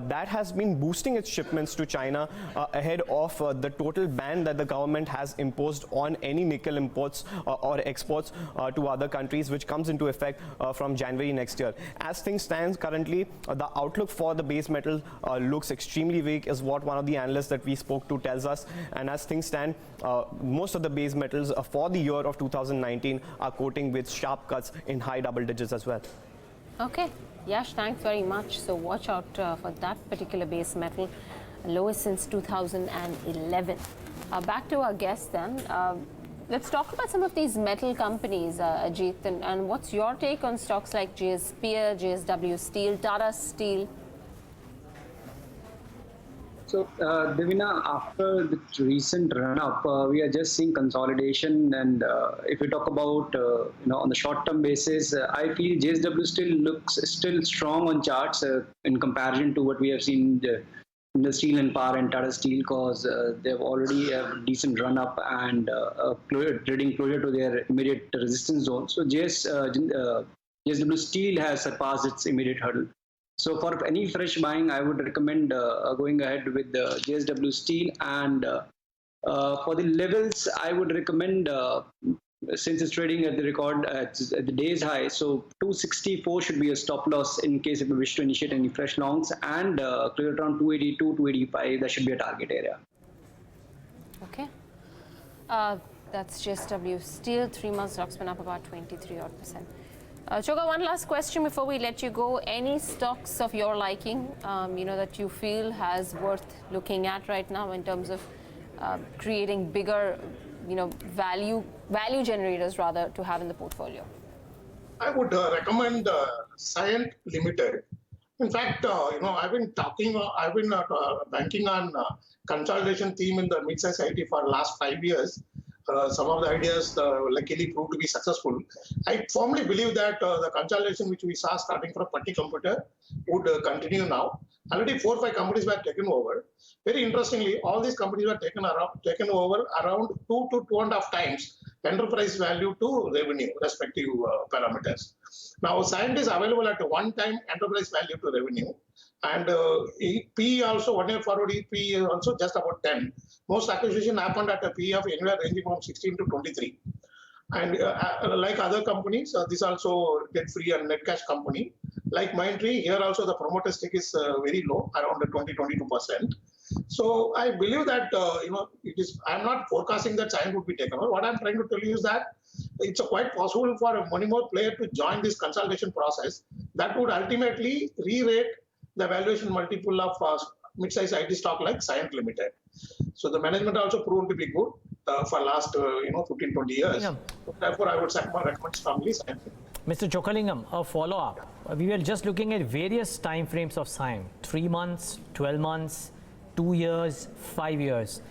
[SPEAKER 13] that has been boosting its shipments to China ahead of the total ban that the government has imposed on any nickel imports or exports to other countries, which comes into effect from January next year. As things stand currently, the outlook for the base metal looks extremely weak, is what one of the analysts that we spoke to tells us. And as things stand, most of the base metals for the year of 2019 are quoting with sharp cuts in high double digits as well.
[SPEAKER 1] Okay, Yash, thanks very much. So watch out for that particular base metal, lowest since 2011. Back to our guest then. Let's talk about some of these metal companies, Ajit, and what's your take on stocks like GS Spear, JSW Steel, Tata Steel?
[SPEAKER 9] So, Devina, after the recent run-up, we are just seeing consolidation. And if we talk about, on the short-term basis, I feel JSW Steel looks still strong on charts in comparison to what we have seen in the steel and power and Tata Steel, because they've already have a decent run-up and trading closer to their immediate resistance zone. So, JSW Steel has surpassed its immediate hurdle. So for any fresh buying, I would recommend going ahead with the JSW Steel. And for the levels, I would recommend, since it's trading at the record at the day's high, so 264 should be a stop loss in case if you wish to initiate any fresh longs, and clear around 282, 285, that should be a target area.
[SPEAKER 1] Okay. That's JSW Steel. 3 months stocks been up about 23 odd %. Chokka, one last question before we let you go. Any stocks of your liking, that you feel has worth looking at right now in terms of creating bigger, value generators rather to have in the portfolio?
[SPEAKER 10] I would recommend Cyient Limited. In fact, I've been banking on consolidation theme in the mid-size IT for the last 5 years. Some of the ideas luckily proved to be successful. I firmly believe that the consolidation which we saw starting from Patti Computer would continue now. Already 4 or 5 companies were taken over. Very interestingly, all these companies were taken over around 2 to 2.5 times enterprise value to revenue, respective parameters. Now, Cyient is available at 1 time enterprise value to revenue, and PE also 1 year forward PE also just about 10. Most acquisition happened at a PE of anywhere ranging from 16 to 23. And like other companies, this also debt-free and net cash company. Like Mindtree, here also the promoter stake is very low, around 20-22%. So I believe that it is. I'm not forecasting that Cyient would be taken over. What I'm trying to tell you is that it's quite possible for a money more player to join this consolidation process. That would ultimately re-rate the valuation multiple of mid-size IT stock like Cyient Limited. So the management also proven to be good for last 15-20 years.
[SPEAKER 2] Yeah.
[SPEAKER 10] So therefore, I would recommend strongly Cyient.
[SPEAKER 2] Mr. Chokkalingam, a follow-up. We were just looking at various time frames of Cyient: 3 months, 12 months, 2 years, 5 years.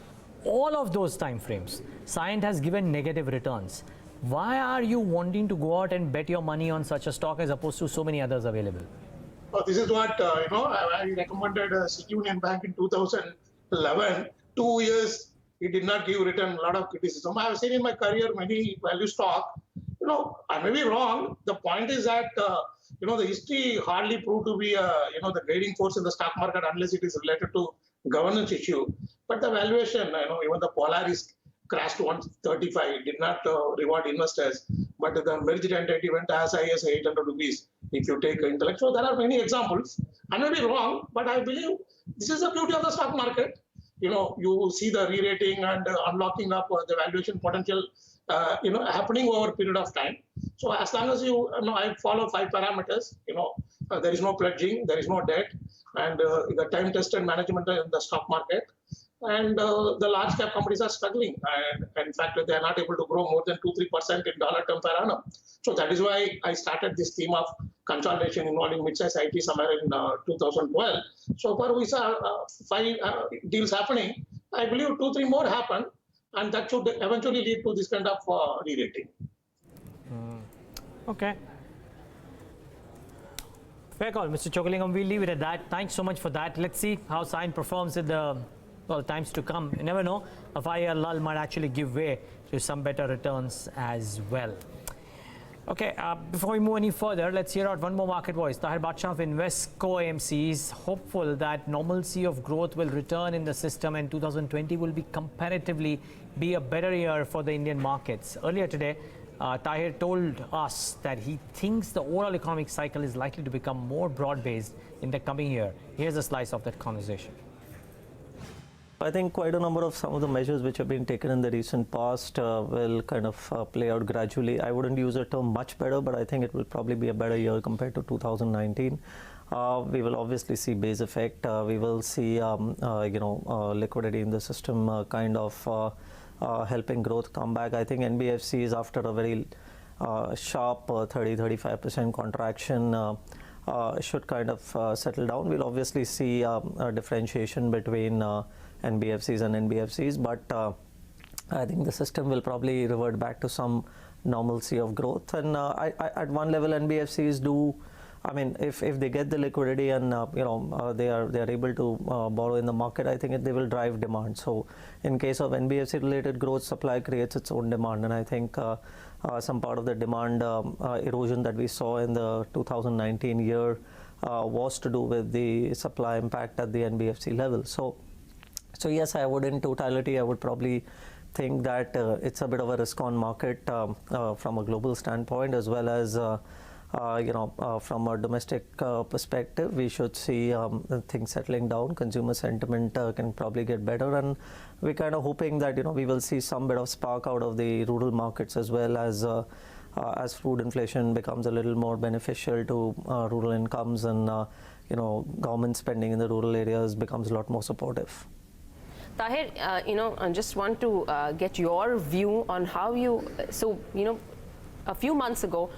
[SPEAKER 2] All of those time frames, Cyient has given negative returns. Why are you wanting to go out and bet your money on such a stock as opposed to so many others available?
[SPEAKER 10] This is what I recommended City Union Bank in 2011. 2 years, it did not give return. A lot of criticism. I have seen in my career many value stock. I may be wrong. The point is that the history hardly proved to be the guiding force in the stock market unless it is related to governance issue. But the valuation, even the Polaris crashed to 135, did not reward investors. But the merged entity went as high as 800 rupees if you take intellectual. There are many examples. I may be wrong, but I believe this is the beauty of the stock market. You see the re-rating and unlocking up the valuation potential happening over a period of time. So as long as I follow 5 parameters, there is no pledging, there is no debt, and the time-tested management in the stock market. And the large cap companies are struggling. And in fact, they are not able to grow more than 2-3% in dollar term per annum. So that is why I started this theme of consolidation involving mid-size IT somewhere in 2012. So far we saw 5 deals happening. I believe 2-3 more happen, and that should eventually lead to this kind of re-rating.
[SPEAKER 2] Okay. Fair call, Mr. Chokkalingam. We'll leave it at that. Thanks so much for that. Let's see how Cyient performs in the times to come. You never know, a 5-year lull might actually give way to some better returns as well. Okay, before we move any further, let's hear out one more market voice. Tahir Badshah of Invesco AMC is hopeful that normalcy of growth will return in the system and 2020 will be comparatively a better year for the Indian markets. Earlier today, Tahir told us that he thinks the overall economic cycle is likely to become more broad-based in the coming year. Here's a slice of that conversation.
[SPEAKER 14] I think quite a number of some of the measures which have been taken in the recent past will kind of play out gradually. I wouldn't use the term much better, but I think it will probably be a better year compared to 2019. We will obviously see base effect. We will see liquidity in the system kind of helping growth come back. I think NBFCs, after a very sharp 30-35% contraction, should kind of settle down. We'll obviously see a differentiation between NBFCs and NBFCs, but I think the system will probably revert back to some normalcy of growth. And at one level, NBFCs do. I mean, if they get the liquidity and they are able to borrow in the market, I think they will drive demand. So, in case of NBFC-related growth, supply creates its own demand, and I think some part of the demand erosion that we saw in the 2019 year was to do with the supply impact at the NBFC level. So yes, I would in totality, I would probably think that it's a bit of a risk-on market from a global standpoint, as well as from a domestic perspective. We should see things settling down. Consumer sentiment can probably get better, and we're kind of hoping that we will see some bit of spark out of the rural markets, as well as food inflation becomes a little more beneficial to rural incomes, and government spending in the rural areas becomes a lot more supportive.
[SPEAKER 1] Tahir, I just want to get your view on how a few months ago,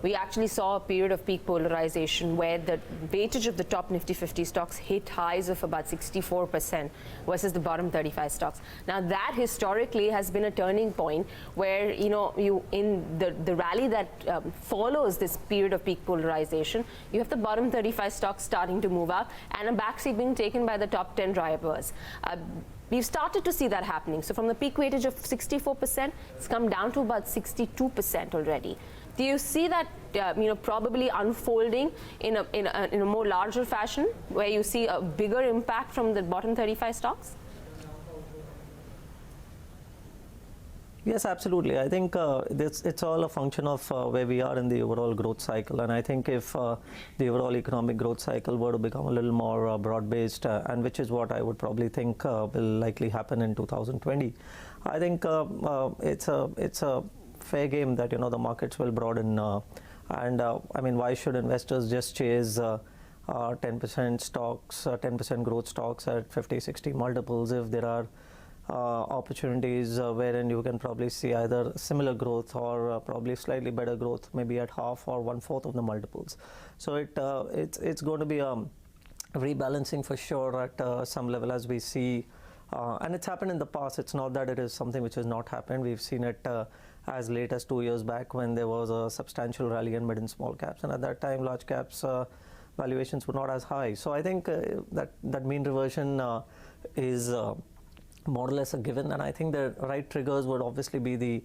[SPEAKER 1] we actually saw a period of peak polarization where the weightage of the top Nifty 50 stocks hit highs of about 64% versus the bottom 35 stocks. Now that historically has been a turning point where, you in the rally that follows this period of peak polarization, you have the bottom 35 stocks starting to move up and a backseat being taken by the top 10 drivers. We've started to see that happening. So from the peak weightage of 64%, it's come down to about 62% already. Do you see that, probably unfolding in a more larger fashion, where you see a bigger impact from the bottom 35 stocks?
[SPEAKER 14] Yes, absolutely. I think it's all a function of where we are in the overall growth cycle. And I think if the overall economic growth cycle were to become a little more broad-based, and which is what I would probably think will likely happen in 2020, I think it's a fair game that, the markets will broaden. I mean, why should investors just chase 10% stocks, 10% growth stocks at 50, 60 multiples if there are opportunities wherein you can probably see either similar growth or probably slightly better growth, maybe at half or 1/4 of the multiples. So it's going to be rebalancing for sure at some level, as we see, and it's happened in the past. It's not that it is something which has not happened. We've seen it as late as 2 years back when there was a substantial rally in mid and small caps, and at that time large caps valuations were not as high. So I think that mean reversion is more or less a given, and I think the right triggers would obviously be the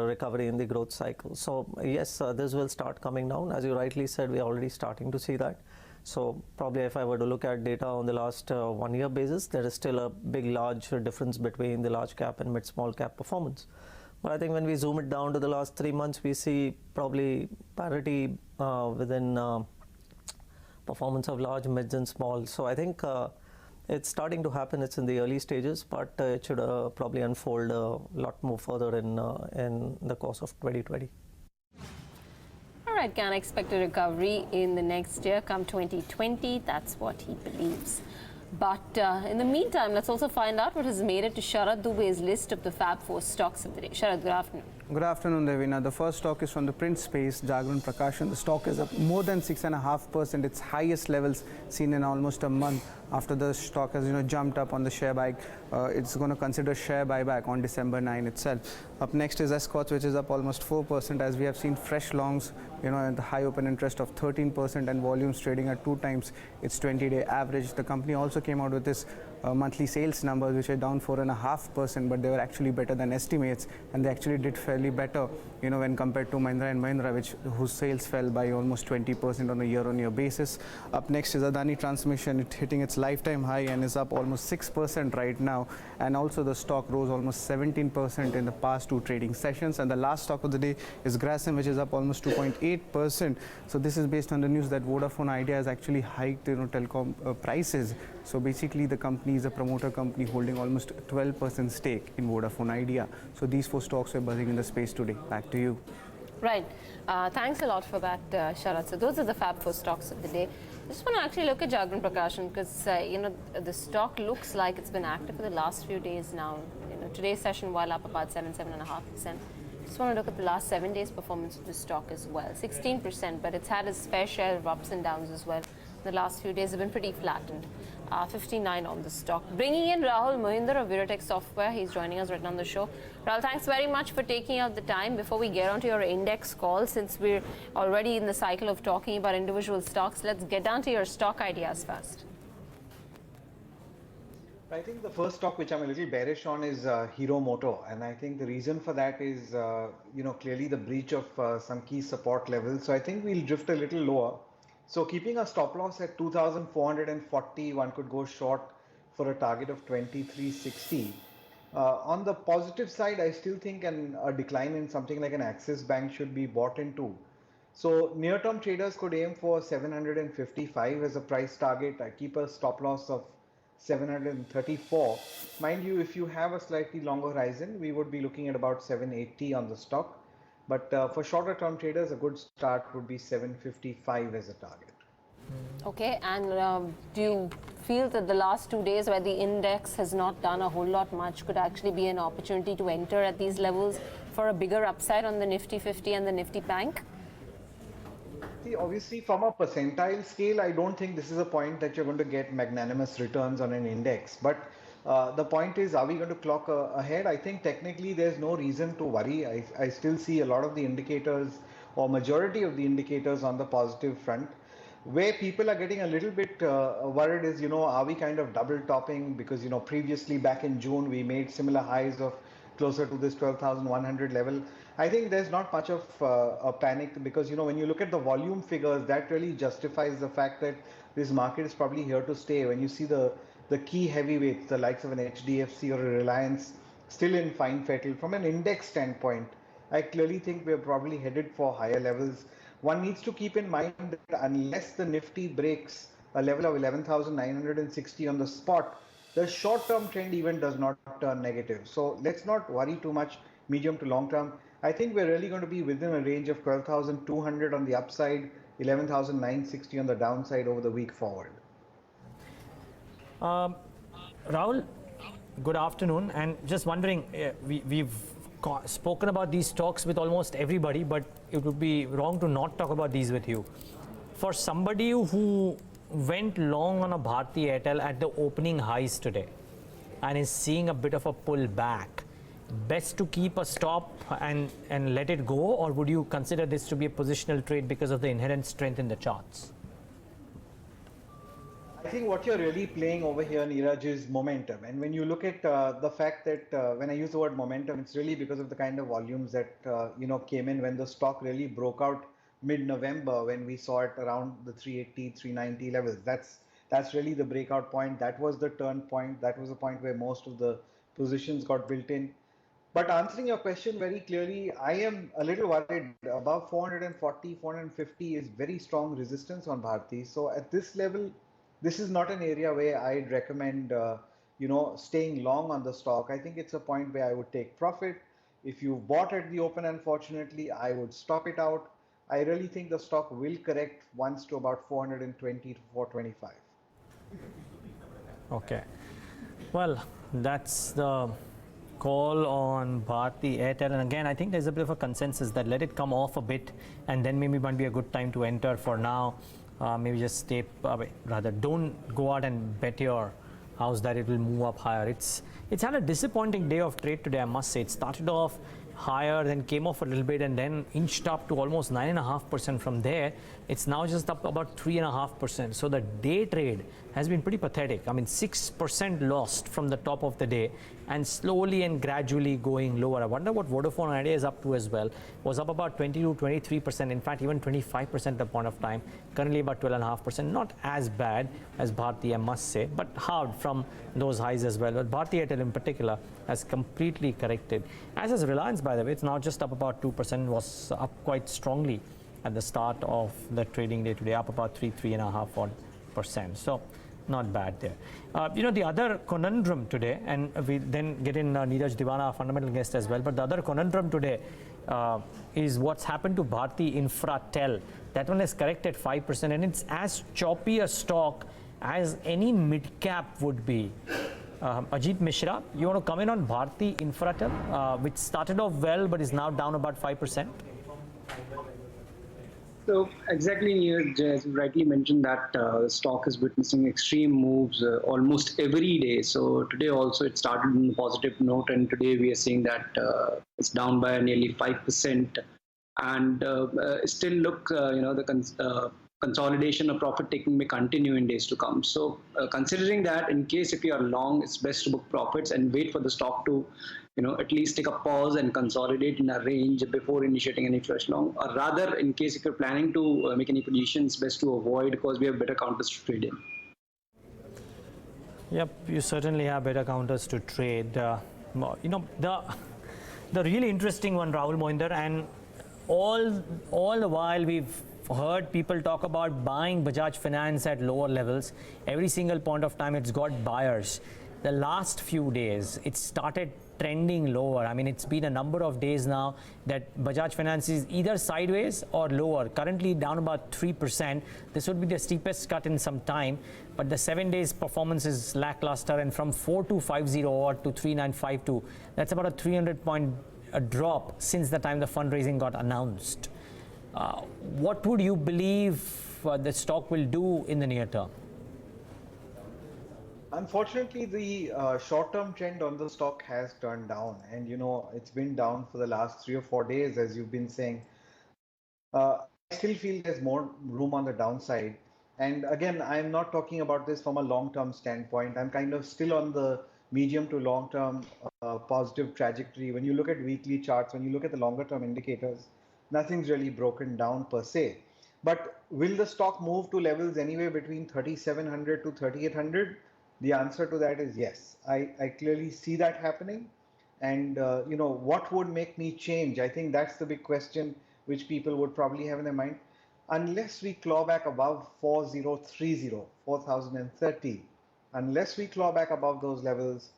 [SPEAKER 14] recovery in the growth cycle. So yes, this will start coming down. As you rightly said, we are already starting to see that. So probably if I were to look at data on the last 1 year basis, there is still a big large difference between the large cap and mid small cap performance. But I think when we zoom it down to the last 3 months, we see probably parity within performance of large, mids and small. So I think it's starting to happen. It's in the early stages, but it should probably unfold a lot more further in the course of 2020.
[SPEAKER 1] All right, can expect a recovery in the next year, come 2020. That's what he believes. But in the meantime, let's also find out what has made it to Sharad Dubey's list of the Fab 4 stocks of the day. Sharad, good afternoon.
[SPEAKER 15] Good afternoon, Devina. The first stock is from the print space, Jagran Prakashan. The stock is up more than 6.5%, its highest levels seen in almost a month. After the stock has jumped up on the share buy, it's going to consider share buyback on December 9 itself. Up next is Escorts, which is up almost 4%, as we have seen fresh longs, at the high open interest of 13% and volumes trading at 2 times its 20-day average. The company also came out with this monthly sales numbers, which are down 4.5%, but they were actually better than estimates, and they actually did fairly better, when compared to Mahindra & Mahindra, whose sales fell by almost 20% on a year-on-year basis. Up next is Adani Transmission, it hitting its lifetime high and is up almost 6% right now, and also the stock rose almost 17% in the past 2 trading sessions. And the last stock of the day is Grasim, which is up almost 2.8%. So this is based on the news that Vodafone Idea has actually hiked telecom prices. So basically the company is a promoter company holding almost 12% stake in Vodafone Idea. So these 4 stocks were buzzing in the space today. Back to you.
[SPEAKER 1] Right. Thanks a lot for that, Sharad. So those are the Fab 4 stocks of the day. I just want to actually look at Jagran Prakashan because, the stock looks like it's been active for the last few days now. Today's session, while up about 7.5%. Just want to look at the last 7 days' performance of the stock as well. 16%, but it's had its fair share of ups and downs as well. The last few days have been pretty flattened. 59 on the stock. Bringing in Rahul Mohindar of Viratech Software. He's joining us right on the show. Rahul, thanks very much for taking out the time. Before we get onto your index call, since we're already in the cycle of talking about individual stocks, let's get down to your stock ideas first.
[SPEAKER 16] I think the first stock which I'm a little bearish on is Hero Moto, and I think the reason for that is clearly the breach of some key support levels. So I think we'll drift a little lower. So keeping a stop loss at 2,440, one could go short for a target of 2360. On the positive side, I still think a decline in something like an Axis Bank should be bought into. So near-term traders could aim for 755 as a price target. I keep a stop loss of 734. Mind you, if you have a slightly longer horizon, we would be looking at about 780 on the stock. But for shorter term traders, a good start would be 755 as a target.
[SPEAKER 1] Okay, and do you feel that the last 2 days where the index has not done a whole lot much could actually be an opportunity to enter at these levels for a bigger upside on the Nifty 50 and the Nifty Bank?
[SPEAKER 16] See, obviously, from a percentile scale, I don't think this is a point that you're going to get magnanimous returns on an index. But the point is, are we going to clock ahead? I think technically there's no reason to worry. I still see a lot of the indicators or majority of the indicators on the positive front. Where people are getting a little bit worried is, are we kind of double topping? Because, previously back in June, we made similar highs of closer to this 12,100 level. I think there's not much of a panic because, when you look at the volume figures, that really justifies the fact that this market is probably here to stay. When you see the key heavyweights, the likes of an HDFC or a Reliance, still in fine fettle, from an index standpoint, I clearly think we're probably headed for higher levels. One needs to keep in mind that unless the Nifty breaks a level of 11,960 on the spot, the short-term trend even does not turn negative. So let's not worry too much medium to long term. I think we're really going to be within a range of 12,200 on the upside, 11,960 on the downside over the week forward.
[SPEAKER 2] Rahul, good afternoon. And just wondering, we've spoken about these stocks with almost everybody, but it would be wrong to not talk about these with you. For somebody who went long on a Bharti Airtel at the opening highs today and is seeing a bit of a pull back, best to keep a stop and let it go, or would you consider this to be a positional trade because of the inherent strength in the charts?
[SPEAKER 16] I think what you're really playing over here, Neeraj, is momentum. And when you look at the fact that when I use the word momentum, it's really because of the kind of volumes that came in when the stock really broke out mid-November, when we saw it around the 380, 390 levels. That's really the breakout point. That was the turn point. That was the point where most of the positions got built in. But answering your question very clearly, I am a little worried. Above 440, 450 is very strong resistance on Bharti. So at this level, this is not an area where I'd recommend, staying long on the stock. I think it's a point where I would take profit. If you bought at the open, unfortunately, I would stop it out. I really think the stock will correct once to about 420 to 425.
[SPEAKER 2] Okay. Well, that's the call on Bharti Airtel. And again, I think there's a bit of a consensus that let it come off a bit and then maybe might be a good time to enter. For now. Maybe just stay away. Rather, don't go out and bet your house that it will move up higher. It's had a disappointing day of trade today, I must say. It started off higher, then came off a little bit, and then inched up to almost 9.5% from there. It's now just up about 3.5%. So the day trade has been pretty pathetic. I mean, 6% lost from the top of the day and slowly and gradually going lower. I wonder what Vodafone Idea is up to as well. Was up about 20 to 23%, in fact, even 25% at the point of time. Currently about 12.5%. Not as bad as Bharti, I must say, but hard from those highs as well. But Bharti Airtel in particular has completely corrected. As is Reliance, by the way, it's now just up about 2%, was up quite strongly at the start of the trading day today, up about 3.5%. So not bad there. The other conundrum today, and we then get in Neeraj Dewan, our fundamental guest as well, but the other conundrum today is what's happened to Bharti Infratel. That one has corrected 5%, and it's as choppy a stock as any mid-cap would be. Ajit, Mishra, you want to come in on Bharti Infratel, which started off well but is now down about 5%?
[SPEAKER 9] So exactly, Neeraj, as you rightly mentioned, that the stock is witnessing extreme moves almost every day. So today also it started on a positive note, and today we are seeing that it's down by nearly 5%. And still look, the consolidation of profit taking may continue in days to come. So considering that, in case if you are long, it's best to book profits and wait for the stock to at least take a pause and consolidate in a range before initiating any fresh long. Or rather, in case if you're planning to make any positions, best to avoid because we have better counters to trade in.
[SPEAKER 2] Yep, you certainly have better counters to trade. The really interesting one, Rahul, Mohindar, and all the while we've heard people talk about buying Bajaj Finance at lower levels. Every single point of time it's got buyers. The last few days, it started trending lower. I mean, it's been a number of days now that Bajaj Finance is either sideways or lower. Currently down about 3%. This would be the steepest cut in some time, but the 7 days performance is lackluster, and from 4250 odd to 3952, that's about a 300 point drop since the time the fundraising got announced.
[SPEAKER 17] what would you believe the stock will do in the near term?
[SPEAKER 16] Unfortunately, the short-term trend on the stock has turned down, and it's been down for the last 3 or 4 days, as you've been saying. I still feel there's more room on the downside. And again, I'm not talking about this from a long-term standpoint. I'm kind of still on the medium to long-term positive trajectory. When you look at weekly charts, when you look at the longer-term indicators, nothing's really broken down per se. But will the stock move to levels anywhere between 3,700 to 3,800? The answer to that is yes. I clearly see that happening. And, what would make me change? I think that's the big question which people would probably have in their mind. Unless we claw back above 4,030, 4,030, unless we claw back above those levels,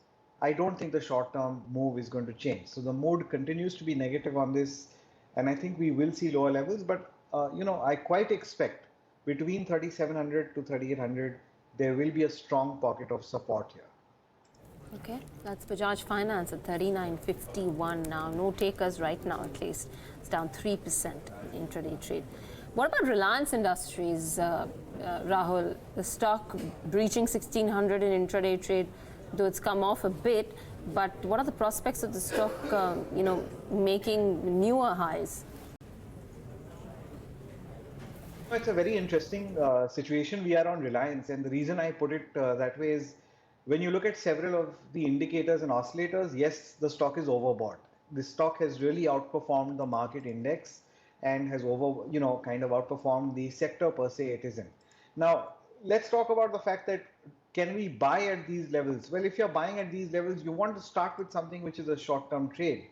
[SPEAKER 16] I don't think the short-term move is going to change. So the mood continues to be negative on this, and I think we will see lower levels. But, I quite expect between 3,700 to 3,800, there will be a strong pocket of support here.
[SPEAKER 1] Okay, that's Bajaj Finance at 39.51 now. No takers right now, at least. It's down 3% in intraday trade. What about Reliance Industries, Rahul? The stock breaching 1,600 in intraday trade, though it's come off a bit. But what are the prospects of the stock, making newer highs?
[SPEAKER 16] It's a very interesting situation we are on Reliance, and the reason I put it that way is when you look at several of the indicators and oscillators, yes, the stock is overbought. The stock has really outperformed the market index and has kind of outperformed the sector per se it is in. Now, let's talk about the fact that can we buy at these levels? Well, if you're buying at these levels, you want to start with something which is a short-term trade.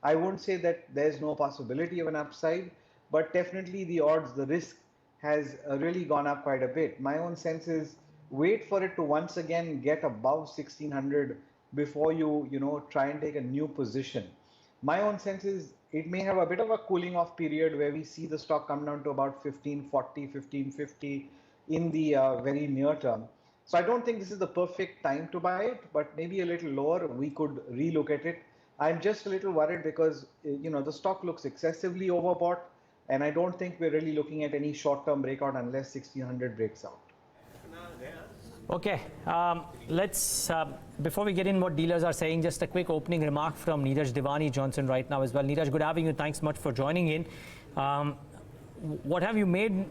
[SPEAKER 16] I won't say that there's no possibility of an upside, but definitely the odds, the risk has really gone up quite a bit. My own sense is wait for it to once again get above 1,600 before you try and take a new position. My own sense is it may have a bit of a cooling off period where we see the stock come down to about 1,540, 1,550 in the very near term. So I don't think this is the perfect time to buy it, but maybe a little lower, we could relook at it. I'm just a little worried because, the stock looks excessively overbought, and I don't think we're really looking at any short-term breakout unless 1,600 breaks out.
[SPEAKER 17] Okay, let's, before we get in what dealers are saying, just a quick opening remark from Neeraj Devani Johnson right now as well. Neeraj, good having you. Thanks much for joining in. What have you made?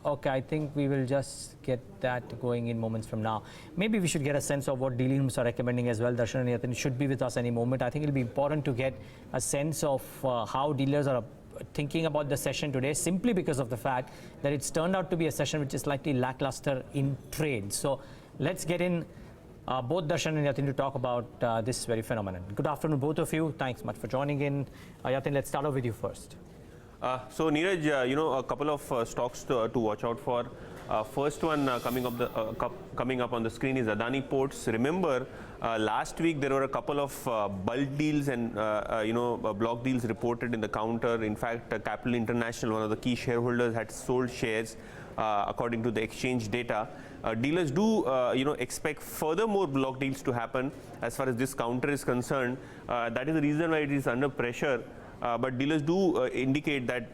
[SPEAKER 17] Okay, I think we will just get that going in moments from now. Maybe we should get a sense of what dealing rooms are recommending as well. Darshan and Yatin should be with us any moment. I think it'll be important to get a sense of how dealers are thinking about the session today, simply because of the fact that it's turned out to be a session which is slightly lackluster in trade. So let's get in both Darshan and Yatin to talk about this very phenomenon. Good afternoon, both of you. Thanks much for joining in. Yatin, let's start off with you first.
[SPEAKER 18] So Neeraj, a couple of stocks to watch out for. First one coming up on the screen is Adani Ports. Remember, last week there were a couple of bulk deals and block deals reported in the counter. In fact, Capital International, one of the key shareholders, had sold shares according to the exchange data. Dealers do expect further more block deals to happen as far as this counter is concerned. That is the reason why it is under pressure. But dealers do indicate that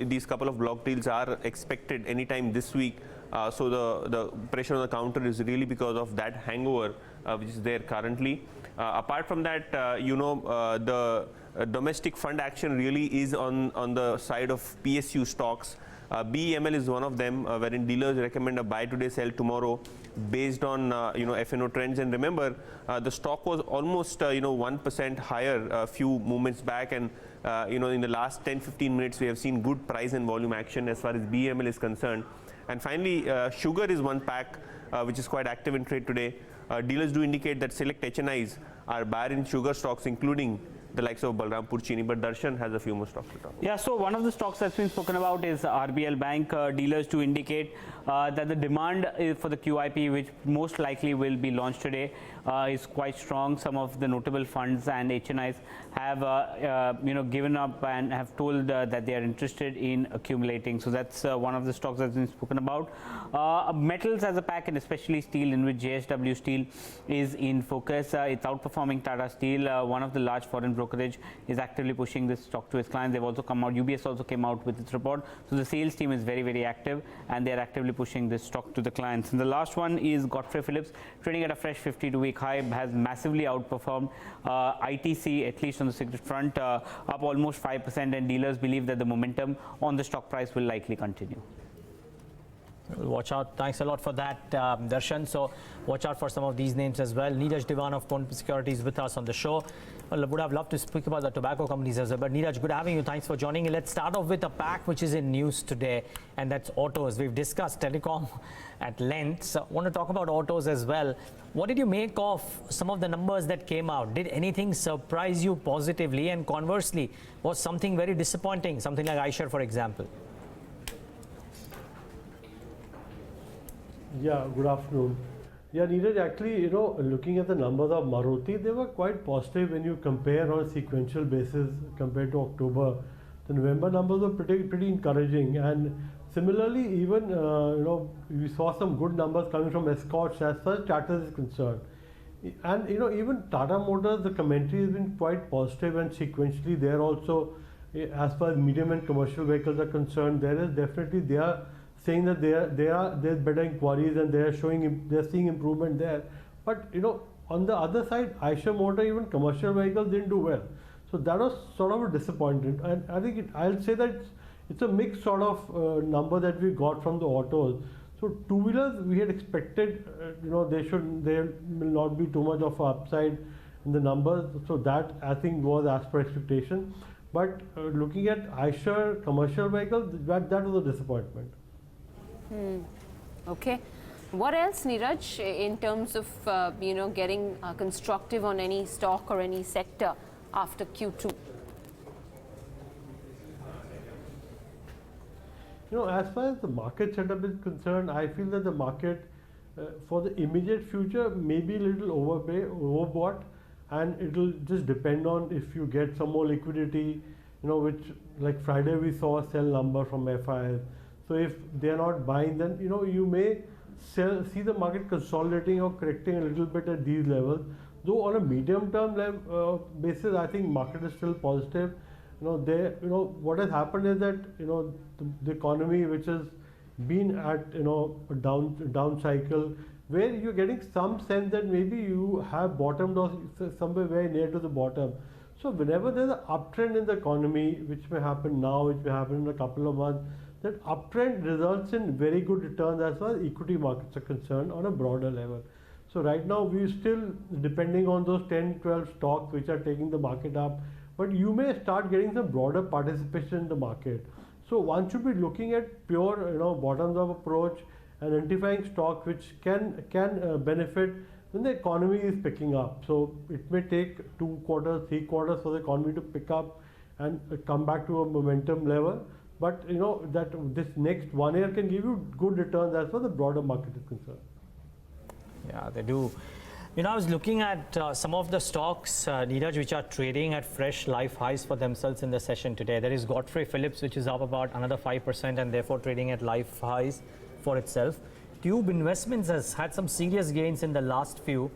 [SPEAKER 18] these couple of block deals are expected anytime this week. So the pressure on the counter is really because of that hangover which is there currently. Apart from that, the domestic fund action really is on the side of PSU stocks. BEML is one of them, wherein dealers recommend a buy today, sell tomorrow, based on FNO trends. And remember, the stock was almost 1% higher a few moments back, and in the last 10-15 minutes we have seen good price and volume action as far as BEML is concerned. And finally, sugar is one pack which is quite active in trade today. Dealers do indicate that select HNIs are buyer in sugar stocks, including the likes of Balrampur Chini, but Darshan has a few more stocks to talk about.
[SPEAKER 8] Yeah, so one of the stocks that's been spoken about is RBL Bank. Dealers to indicate that the demand for the QIP, which most likely will be launched today, is quite strong. Some of the notable funds and HNIs have given up and have told that they are interested in accumulating. So that's one of the stocks that's been spoken about. Metals as a pack, and especially steel, in which JSW Steel is in focus. It's outperforming Tata Steel. One of the large foreign brokerage is actively pushing this stock to its clients. They've also come out, UBS also came out with its report. So the sales team is very, very active, and they're actively pushing this stock to the clients. And the last one is Godfrey Phillips, trading at a fresh 52-week high, has massively outperformed ITC, at least on the sector front, up almost 5%, and dealers believe that the momentum on the stock price will likely continue.
[SPEAKER 17] We'll watch out. Thanks a lot for that, Darshan. So watch out for some of these names as well. Neeraj Dewan of Securities with us on the show. Well, I would have loved to speak about the tobacco companies as well. But Neeraj, good having you. Thanks for joining. Let's start off with a pack which is in news today, and that's autos. We've discussed telecom at length. So I want to talk about autos as well. What did you make of some of the numbers that came out? Did anything surprise you positively? And conversely, was something very disappointing? Something like Eicher, for example.
[SPEAKER 19] Yeah, good afternoon. Yeah, Neeraj, actually, looking at the numbers of Maruti, they were quite positive when you compare on a sequential basis compared to October. The November numbers were pretty encouraging, and similarly, even we saw some good numbers coming from Escorts as far as Tata is concerned. And even Tata Motors, the commentary has been quite positive, and sequentially, there also, as far as medium and commercial vehicles are concerned, there is definitely they are saying that there's better inquiries and they're seeing improvement there. But on the other side, Eicher Motor, even commercial vehicles didn't do well. So that was sort of a disappointment. And I think I'll say that it's a mixed sort of number that we got from the autos. So two-wheelers, we had expected, there will not be too much of an upside in the numbers. So that I think was as per expectation. But looking at Eicher commercial vehicles, that was a disappointment.
[SPEAKER 1] Okay. What else, Neeraj, in terms of getting constructive on any stock or any sector after Q2?
[SPEAKER 19] As far as the market setup is concerned, I feel that the market for the immediate future may be a little overbought, and it will just depend on if you get some more liquidity, which like Friday we saw a sell number from FIs. So if they are not buying, then you may see the market consolidating or correcting a little bit at these levels. Though on a medium-term basis, I think market is still positive. What has happened is that the economy, which has been at a down cycle, where you're getting some sense that maybe you have bottomed or somewhere very near to the bottom. So whenever there's an uptrend in the economy, which may happen now, which may happen in a couple of months, that uptrend results in very good returns as far as equity markets are concerned on a broader level. So right now we're still depending on those 10, 12 stocks which are taking the market up, but you may start getting some broader participation in the market. So one should be looking at pure bottoms up approach and identifying stocks which can benefit when the economy is picking up. So it may take 2 quarters, 3 quarters for the economy to pick up and come back to a momentum level. But that this next 1 year can give you good returns as far as the broader market is concerned.
[SPEAKER 17] Yeah, they do. I was looking at some of the stocks, Neeraj, which are trading at fresh life highs for themselves in the session today. There is Godfrey Phillips, which is up about another 5% and therefore trading at life highs for itself. Tube Investments has had some serious gains in the last few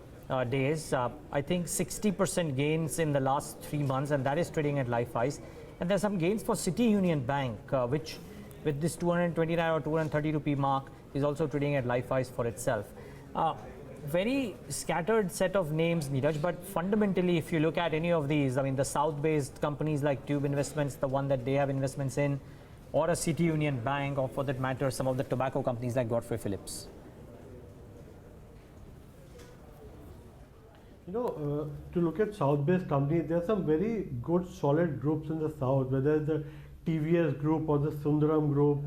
[SPEAKER 17] days. I think 60% gains in the last 3 months, and that is trading at life highs. And there's some gains for City Union Bank, which with this 229 or 230 rupee mark is also trading at life highs for itself. Very scattered set of names, Neeraj, but fundamentally, if you look at any of these, I mean, the South-based companies like Tube Investments, the one that they have investments in, or a City Union Bank, or for that matter, some of the tobacco companies like Godfrey Phillips.
[SPEAKER 19] To look at South-based companies, there are some very good, solid groups in the South, whether it's the TVS group or the Sundaram group,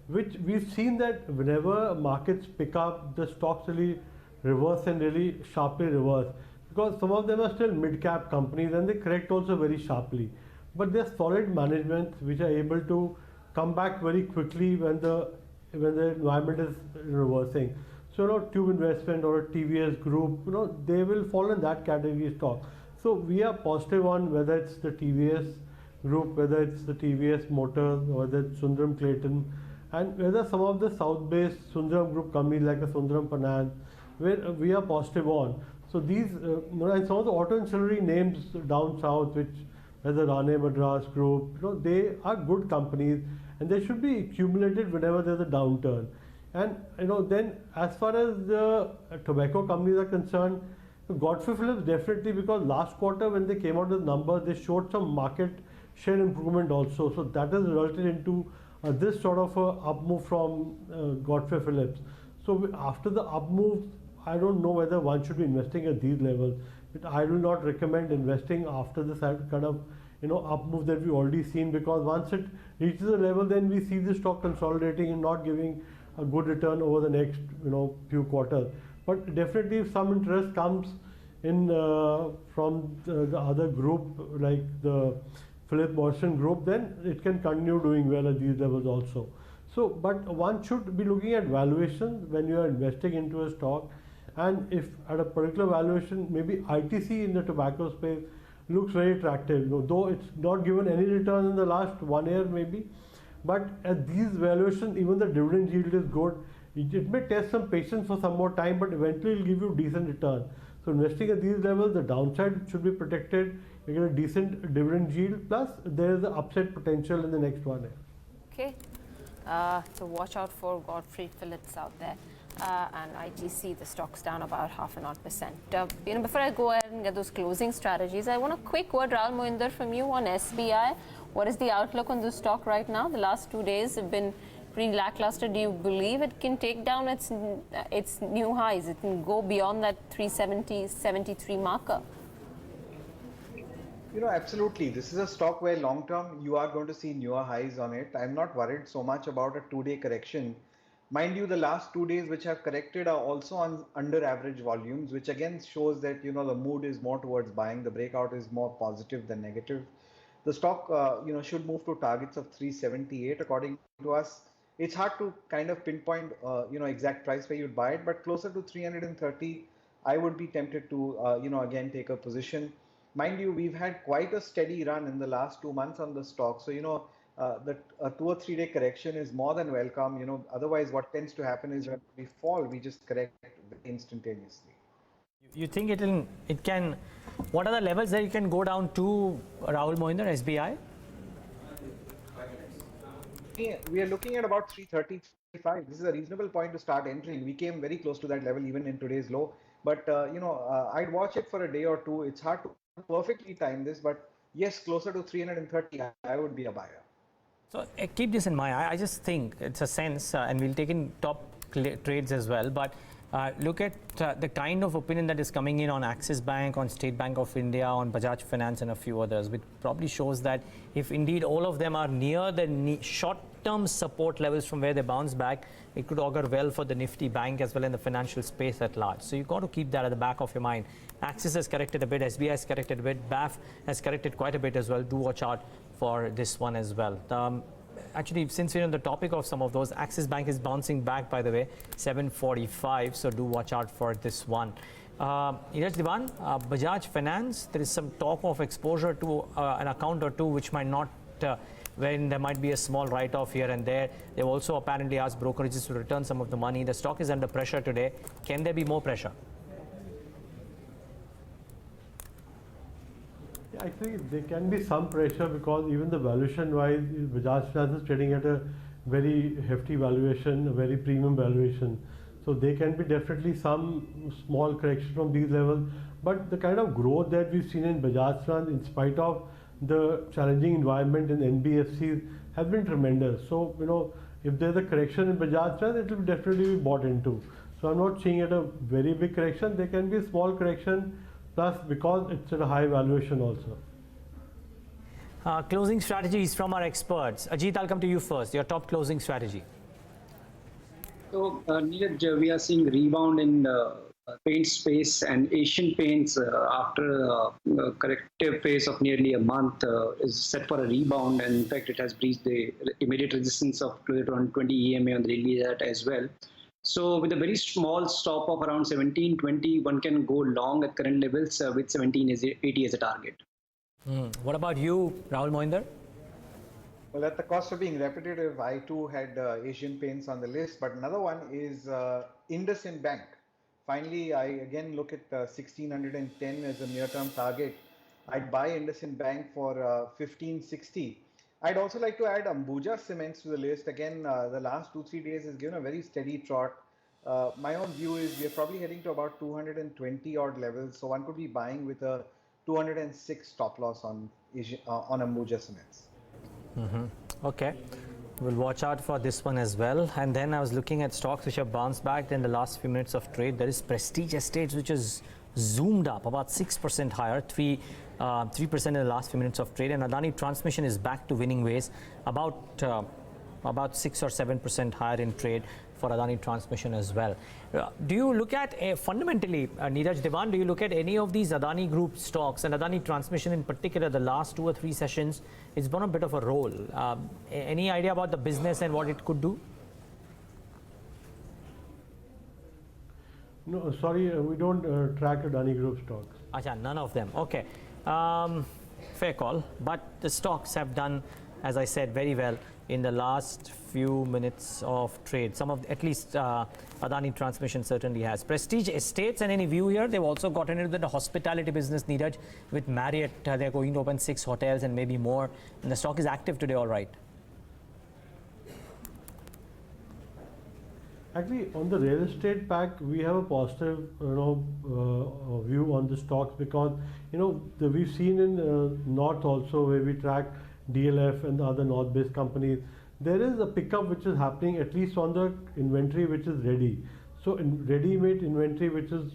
[SPEAKER 19] which we've seen that whenever markets pick up, the stocks really reverse and really sharply reverse, because some of them are still mid-cap companies and they correct also very sharply. But they're solid managements which are able to come back very quickly when the environment is reversing. So, Tube Investment or a TVS Group, they will fall in that category stock. So, we are positive on whether it's the TVS Group, whether it's the TVS Motors, or whether it's Sundaram Clayton, and whether some of the South-based Sundaram Group companies like a Sundaram Finance, where we are positive on. So, these, and some of the auto ancillary names down south, which whether Rane Madras Group, they are good companies and they should be accumulated whenever there's a downturn. And then as far as the tobacco companies are concerned, Godfrey Phillips definitely, because last quarter when they came out with numbers, they showed some market share improvement also. So that has resulted into this sort of a up move from Godfrey Phillips. So after the up move, I don't know whether one should be investing at these levels. But I will not recommend investing after this kind of up move that we've already seen, because once it reaches a level, then we see the stock consolidating and not giving a good return over the next few quarters. But definitely if some interest comes in from the other group like the Philip Morrison group, then it can continue doing well at these levels also. So, but one should be looking at valuation when you are investing into a stock, and if at a particular valuation, maybe ITC in the tobacco space looks very attractive, though it's not given any return in the last 1 year maybe, but at these valuations, even the dividend yield is good. It may test some patience for some more time, but eventually it will give you decent return. So investing at these levels, the downside should be protected. You get a decent dividend yield, plus there is the upside potential in the next 1 year.
[SPEAKER 1] Okay, so watch out for Godfrey Phillips out there. And ITC, the stock's down about 0.5%. Before I go ahead and get those closing strategies, I want a quick word, Rahul Mohinder, from you on SBI. What is the outlook on the stock right now? The last 2 days have been pretty lackluster. Do you believe it can take down its new highs? It can go beyond that 370.73 marker?
[SPEAKER 16] Absolutely. This is a stock where long term you are going to see newer highs on it. I'm not worried so much about a 2-day correction. Mind you, the last 2 days which have corrected are also on under average volumes, which again shows that the mood is more towards buying. The breakout is more positive than negative. The stock should move to targets of 378 according to us. It's hard to kind of pinpoint exact price where you'd buy it, but closer to 330 I would be tempted to again take a position. Mind you, we've had quite a steady run in the last 2 months on the stock, so that a 2 or 3 day correction is more than welcome. Otherwise what tends to happen is when we fall, we just correct instantaneously.
[SPEAKER 17] You think it can, what are the levels that you can go down to, Rahul Mohinder, SBI?
[SPEAKER 16] We are looking at about 330.35. This is a reasonable point to start entering. We came very close to that level even in today's low, but I'd watch it for a day or two. It's hard to perfectly time this, but yes, closer to 330 I would be a buyer.
[SPEAKER 17] So keep this in mind. I just think it's a sense, and we'll take in top trades as well, but look at the kind of opinion that is coming in on Axis Bank, on State Bank of India, on Bajaj Finance and a few others, which probably shows that if indeed all of them are near the short-term support levels from where they bounce back, it could augur well for the Nifty Bank as well in the financial space at large. So you've got to keep that at the back of your mind. Axis has corrected a bit, SBI has corrected a bit, BAF has corrected quite a bit as well. Do watch out for this one as well. Actually, since we're on the topic of some of those, Axis Bank is bouncing back, by the way, 745, so do watch out for this one. Neeraj, Dewan, Bajaj Finance, there is some talk of exposure to an account or two which might not, when there might be a small write-off here and there. They've also apparently asked brokerages to return some of the money. The stock is under pressure today. Can there be more pressure?
[SPEAKER 19] I think there can be some pressure because even the valuation-wise, Bajaj Finance is trading at a very hefty valuation, a very premium valuation. So there can be definitely some small correction from these levels. But the kind of growth that we've seen in Bajaj Finance, in spite of the challenging environment in NBFCs, has been tremendous. So, if there's a correction in Bajaj Finance, it will definitely be bought into. So I'm not seeing it a very big correction. There can be a small correction, plus because it's at a high valuation also.
[SPEAKER 17] Closing strategies from our experts. Ajit, I'll come to you first. Your top closing strategy.
[SPEAKER 9] So, Neeraj, we are seeing rebound in paint space, and Asian Paints after a corrective phase of nearly a month is set for a rebound, and in fact it has breached the immediate resistance of closer to 120 EMA on the Religare as well. So with a very small stop of around 17.20, one can go long at current levels with 17.80 as a target.
[SPEAKER 17] What about you, Rahul Mohindar?
[SPEAKER 16] Well, at the cost of being repetitive, I too had Asian Paints on the list, but another one is IndusInd Bank. Finally, I again look at 1610 as a near-term target. I'd buy IndusInd Bank for 1560. I'd also like to add Ambuja Cements to the list. Again, the last 2-3 days has given a very steady trot. My own view is we are probably heading to about 220 odd levels, so one could be buying with a 206 stop loss on Ambuja Cements.
[SPEAKER 17] Okay, we'll watch out for this one as well. And then I was looking at stocks which have bounced back in the last few minutes of trade. There is Prestige Estates, which has zoomed up about 6% higher, 3% in the last few minutes of trade. And Adani Transmission is back to winning ways, about 6 or 7% higher in trade for Adani Transmission as well. Do you look at, fundamentally, Neeraj, Dewan, do you look at any of these Adani Group stocks, and Adani Transmission in particular, the last 2 or 3 sessions, it's been a bit of a roll. Any idea about the business and what it could do?
[SPEAKER 19] No, sorry, we don't track Adani Group stocks.
[SPEAKER 17] Acha, none of them. Okay. Fair call. But the stocks have done, as I said, very well in the last few minutes of trade. Some of, at least Adani Transmission certainly has. Prestige Estates, and any view here? They've also gotten into the hospitality business, Neeraj, with Marriott. They're going to open 6 hotels and maybe more. And the stock is active today, all right.
[SPEAKER 19] Actually, on the real estate pack, we have a positive, view on the stocks because, we've seen in North also, where we track DLF and the other North-based companies, there is a pickup which is happening at least on the inventory which is ready. So in ready-made inventory which is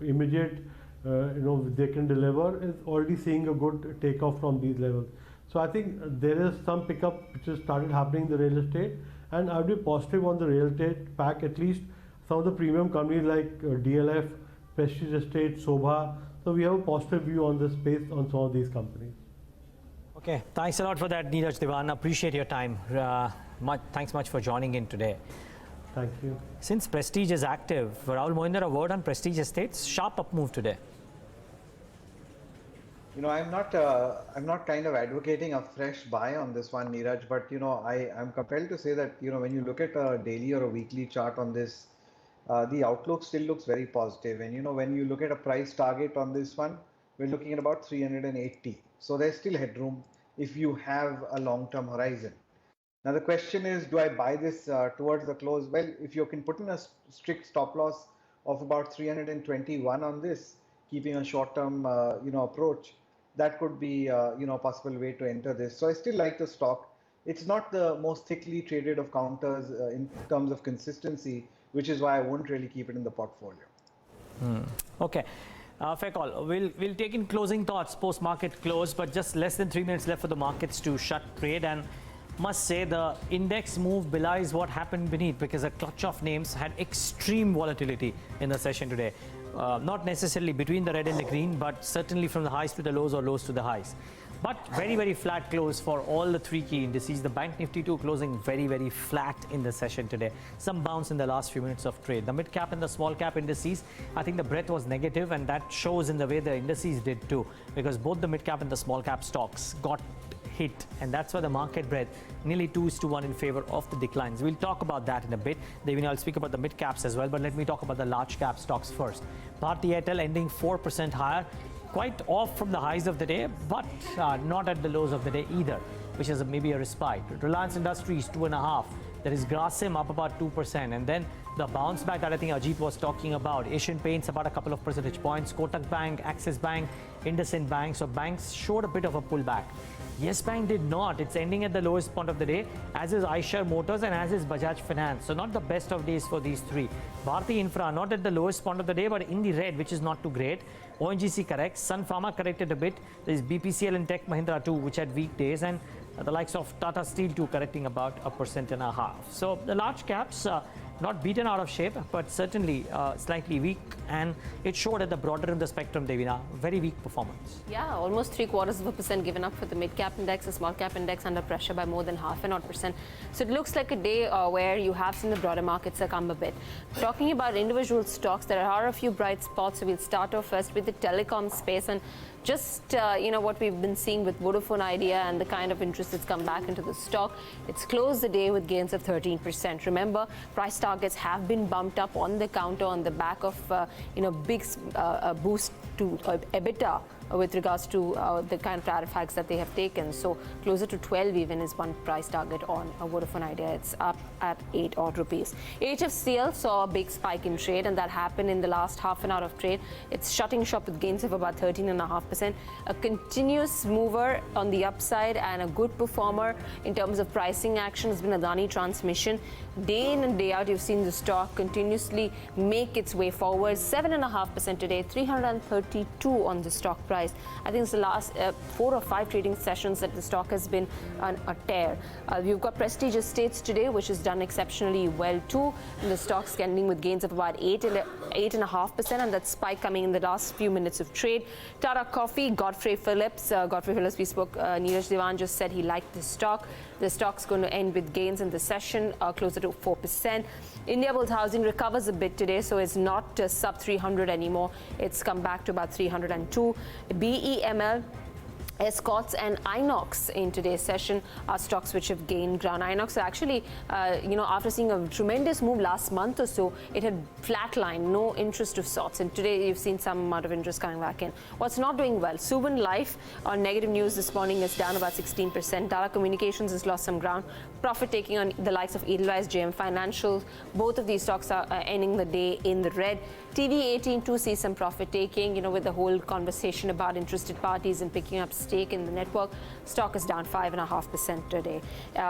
[SPEAKER 19] immediate, they can deliver, is already seeing a good takeoff from these levels. So I think there is some pickup which has started happening in the real estate, and I would be positive on the real estate pack, at least some of the premium companies like DLF, Prestige Estate, Sobha. So we have a positive view on the space on some of these companies.
[SPEAKER 17] Okay, thanks a lot for that, Neeraj, Dewan. Appreciate your time. Thanks much for joining in today.
[SPEAKER 19] Thank you.
[SPEAKER 17] Since Prestige is active, Rahul Mohindar, a word on Prestige Estates. Sharp up move today.
[SPEAKER 16] I'm not kind of advocating a fresh buy on this one, Neeraj, but I'm compelled to say that when you look at a daily or a weekly chart on this, the outlook still looks very positive. And when you look at a price target on this one, we're looking at about 380. So there's still headroom if you have a long-term horizon. Now the question is, do I buy this towards the close? Well, if you can put in a strict stop loss of about 321 on this, keeping a short-term approach, that could be a possible way to enter this. So I still like the stock. It's not the most thickly traded of counters in terms of consistency, which is why I won't really keep it in the portfolio.
[SPEAKER 17] Okay. Fair call. We'll take in closing thoughts post-market close, but just less than 3 minutes left for the markets to shut trade. And must say the index move belies what happened beneath, because a clutch of names had extreme volatility in the session today. Not necessarily between the red and the green, but certainly from the highs to the lows or lows to the highs. But very, very flat close for all the 3 key indices. The Bank Nifty 2 closing very, very flat in the session today. Some bounce in the last few minutes of trade. The mid cap and the small cap indices, I think the breadth was negative, and that shows in the way the indices did too, because both the mid cap and the small cap stocks got hit, and that's why the market breadth nearly 2:1 in favor of the declines. We'll talk about that in a bit. Then I'll speak about the mid caps as well, but let me talk about the large cap stocks first. Bharti Airtel ending 4% higher, quite off from the highs of the day, but not at the lows of the day either, which is maybe a respite. Reliance Industries 2.5%. There is Grasim up about 2%, and then the bounce back that I think Ajit was talking about. Asian Paints about a couple of percentage points. Kotak Bank, Axis Bank, IndusInd Bank. So banks showed a bit of a pullback. Yes Bank did not. It's ending at the lowest point of the day, as is Eicher Motors and as is Bajaj Finance. So not the best of days for these 3. Bharti Infra not at the lowest point of the day, but in the red, which is not too great. ONGC corrects. Sun Pharma corrected a bit. There is BPCL and Tech Mahindra too, which had weak days, and the likes of Tata Steel too correcting about 1.5%. So the large caps
[SPEAKER 2] not beaten out of shape, but certainly slightly weak, and it showed at the broader end of the spectrum, Devina, very weak performance.
[SPEAKER 1] Yeah, almost 0.75% given up for the mid-cap index, the small-cap index under pressure by more than 0.5%. So it looks like a day where you have seen the broader market succumb a bit. Talking about individual stocks, there are a few bright spots. So we'll start off first with the telecom space, and just what we've been seeing with Vodafone Idea and the kind of interest that's come back into the stock. It's closed the day with gains of 13%. Remember, price targets have been bumped up on the counter on the back of big boost to EBITDA with regards to the kind of tariff hikes that they have taken. So closer to 12 even is one price target on Vodafone Idea. It's up at 8 odd rupees. HFCL saw a big spike in trade, and that happened in the last half an hour of trade. It's shutting shop with gains of about 13.5%. A continuous mover on the upside and a good performer in terms of pricing action has been Adani Transmission. Day in and day out, you've seen the stock continuously make its way forward. 7.5% today, 332 on the stock price. I think it's the last 4 or 5 trading sessions that the stock has been on a tear. You've got Prestige Estates today, which has done exceptionally well too. And the stock's ending with gains of about 8.5%, and that spike coming in the last few minutes of trade. Tata Coffee, Godfrey Phillips, we spoke. Neeraj Dewan just said he liked the stock. The stock's going to end with gains in the session, closer to 4%. Indiabulls Housing recovers a bit today, so it's not sub 300 anymore. It's come back to about 302. BEML, Escorts and Inox in today's session are stocks which have gained ground. Inox actually, after seeing a tremendous move last month or so, it had flatlined, no interest of sorts. And today you've seen some amount of interest coming back in. What's not doing well? Subin Life on negative news this morning is down about 16%. Tata Communications has lost some ground. Profit taking on the likes of Edelweiss, JM Financial. Both of these stocks are ending the day in the red. TV18 too sees some profit taking, with the whole conversation about interested parties and picking up stake in the network. Stock is down 5.5% today.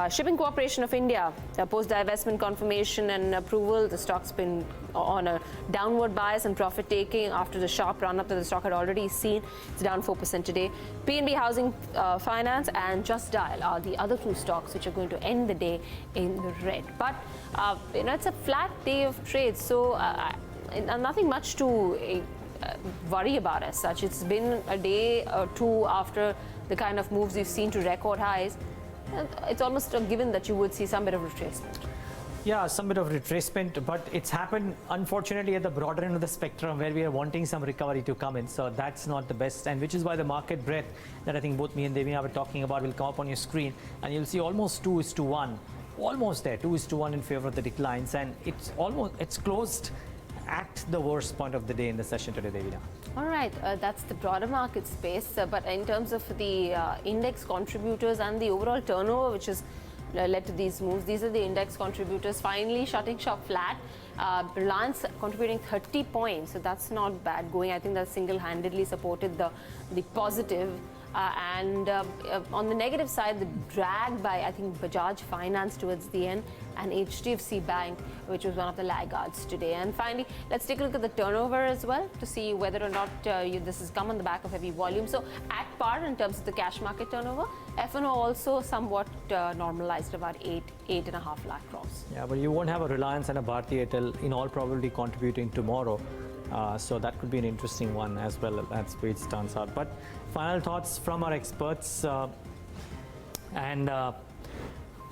[SPEAKER 1] Shipping Corporation of India, post divestment confirmation and approval, the stock's been on a downward bias and profit taking after the sharp run up that the stock had already seen. It's down 4% today. PNB Housing Finance and Just Dial are the other 2 stocks which are going to end the day in the red. But it's a flat day of trade, so nothing much to worry about as such. It's been a day or two after the kind of moves you've seen to record highs. It's almost a given that you would see some bit of retracement.
[SPEAKER 2] Yeah, some bit of retracement, but it's happened unfortunately at the broader end of the spectrum where we are wanting some recovery to come in. So that's not the best, and which is why the market breadth that I think both me and Devina were talking about will come up on your screen, and you'll see almost 2:1, almost there, 2:1 in favor of the declines, and it's closed at the worst point of the day in the session today, Devina.
[SPEAKER 1] All right, that's the broader market space. But in terms of the index contributors and the overall turnover, which has led to these moves, these are the index contributors finally shutting shop flat. Reliance contributing 30 points, so that's not bad going. I think that single-handedly supported the positive. And on the negative side, the drag by, I think, Bajaj Finance towards the end and HDFC Bank, which was one of the laggards today. And finally, let's take a look at the turnover as well to see whether or not this has come on the back of heavy volume. So at par in terms of the cash market turnover, F&O also somewhat normalized, about 8.5 lakh crores.
[SPEAKER 2] Yeah, but you won't have a Reliance and a Bharti Airtel in all probability contributing tomorrow. So that could be an interesting one as well. That's where it stands out. But final thoughts from our experts. And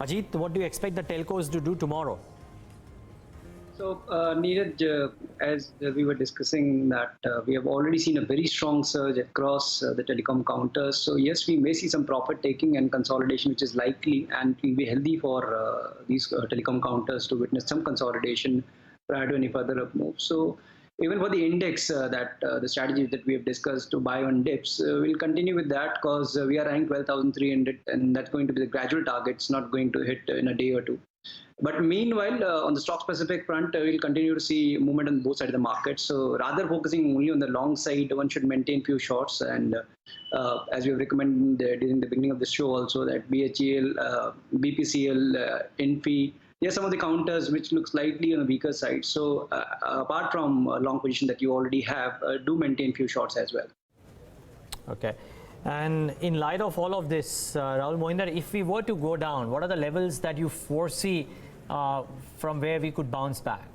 [SPEAKER 2] Ajit, what do you expect the telcos to do tomorrow?
[SPEAKER 9] So, Neeraj, as we were discussing that we have already seen a very strong surge across the telecom counters. So, yes, we may see some profit taking and consolidation, which is likely, and it will be healthy for these telecom counters to witness some consolidation prior to any further up move. So, even for the index, the strategy that we have discussed to buy on dips, we'll continue with that because we are ranked 12,300, and that's going to be the gradual target. It's not going to hit in a day or two. But meanwhile, on the stock-specific front, we'll continue to see movement on both sides of the market. So rather focusing only on the long side, one should maintain few shorts. And as we have recommended during the beginning of the show also, that BHEL, BPCL, Infi, there are some of the counters which look slightly on the weaker side. So apart from a long position that you already have, do maintain few shorts as well.
[SPEAKER 2] Okay. And in light of all of this, Rahul, Mohindar, if we were to go down, what are the levels that you foresee
[SPEAKER 17] from where we could bounce back?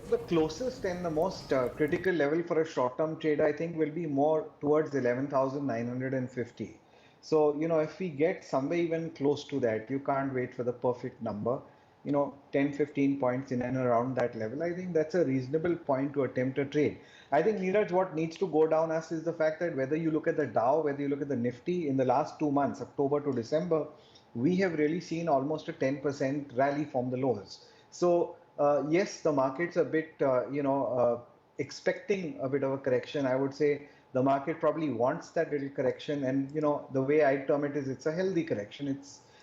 [SPEAKER 16] The closest and the most critical level for a short-term trade, I think, will be more towards 11,950. So, if we get somewhere even close to that, you can't wait for the perfect number. 10, 15 points in and around that level, I think that's a reasonable point to attempt a trade. I think, Neeraj, what needs to go down us is the fact that whether you look at the Dow, whether you look at the Nifty, in the last 2 months, October to December, we have really seen almost a 10% rally from the lows. So, yes, the market's a bit, expecting a bit of a correction. I would say the market probably wants that little correction, and the way I term it is, it's a healthy correction.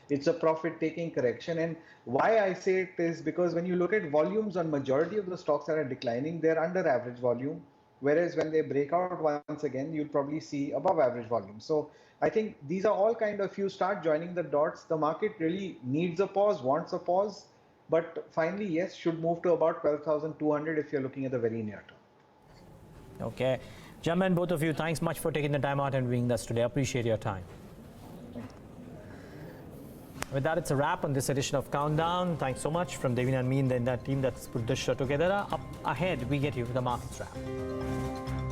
[SPEAKER 16] It's a profit-taking correction. And why I say it is because when you look at volumes on majority of the stocks that are declining, they're under average volume. Whereas when they break out once again, you'll probably see above average volume. So I think these are all kind of, if you start joining the dots, the market really needs a pause, wants a pause. But finally, yes, should move to about 12,200 if you're looking at the very near term.
[SPEAKER 17] Okay. Gentlemen, both of you, thanks much for taking the time out and being with us today. I appreciate your time. With that, it's a wrap on this edition of Countdown. Thanks so much from Dewan and me and the team that's put this show together. Up ahead, we get you the markets wrap.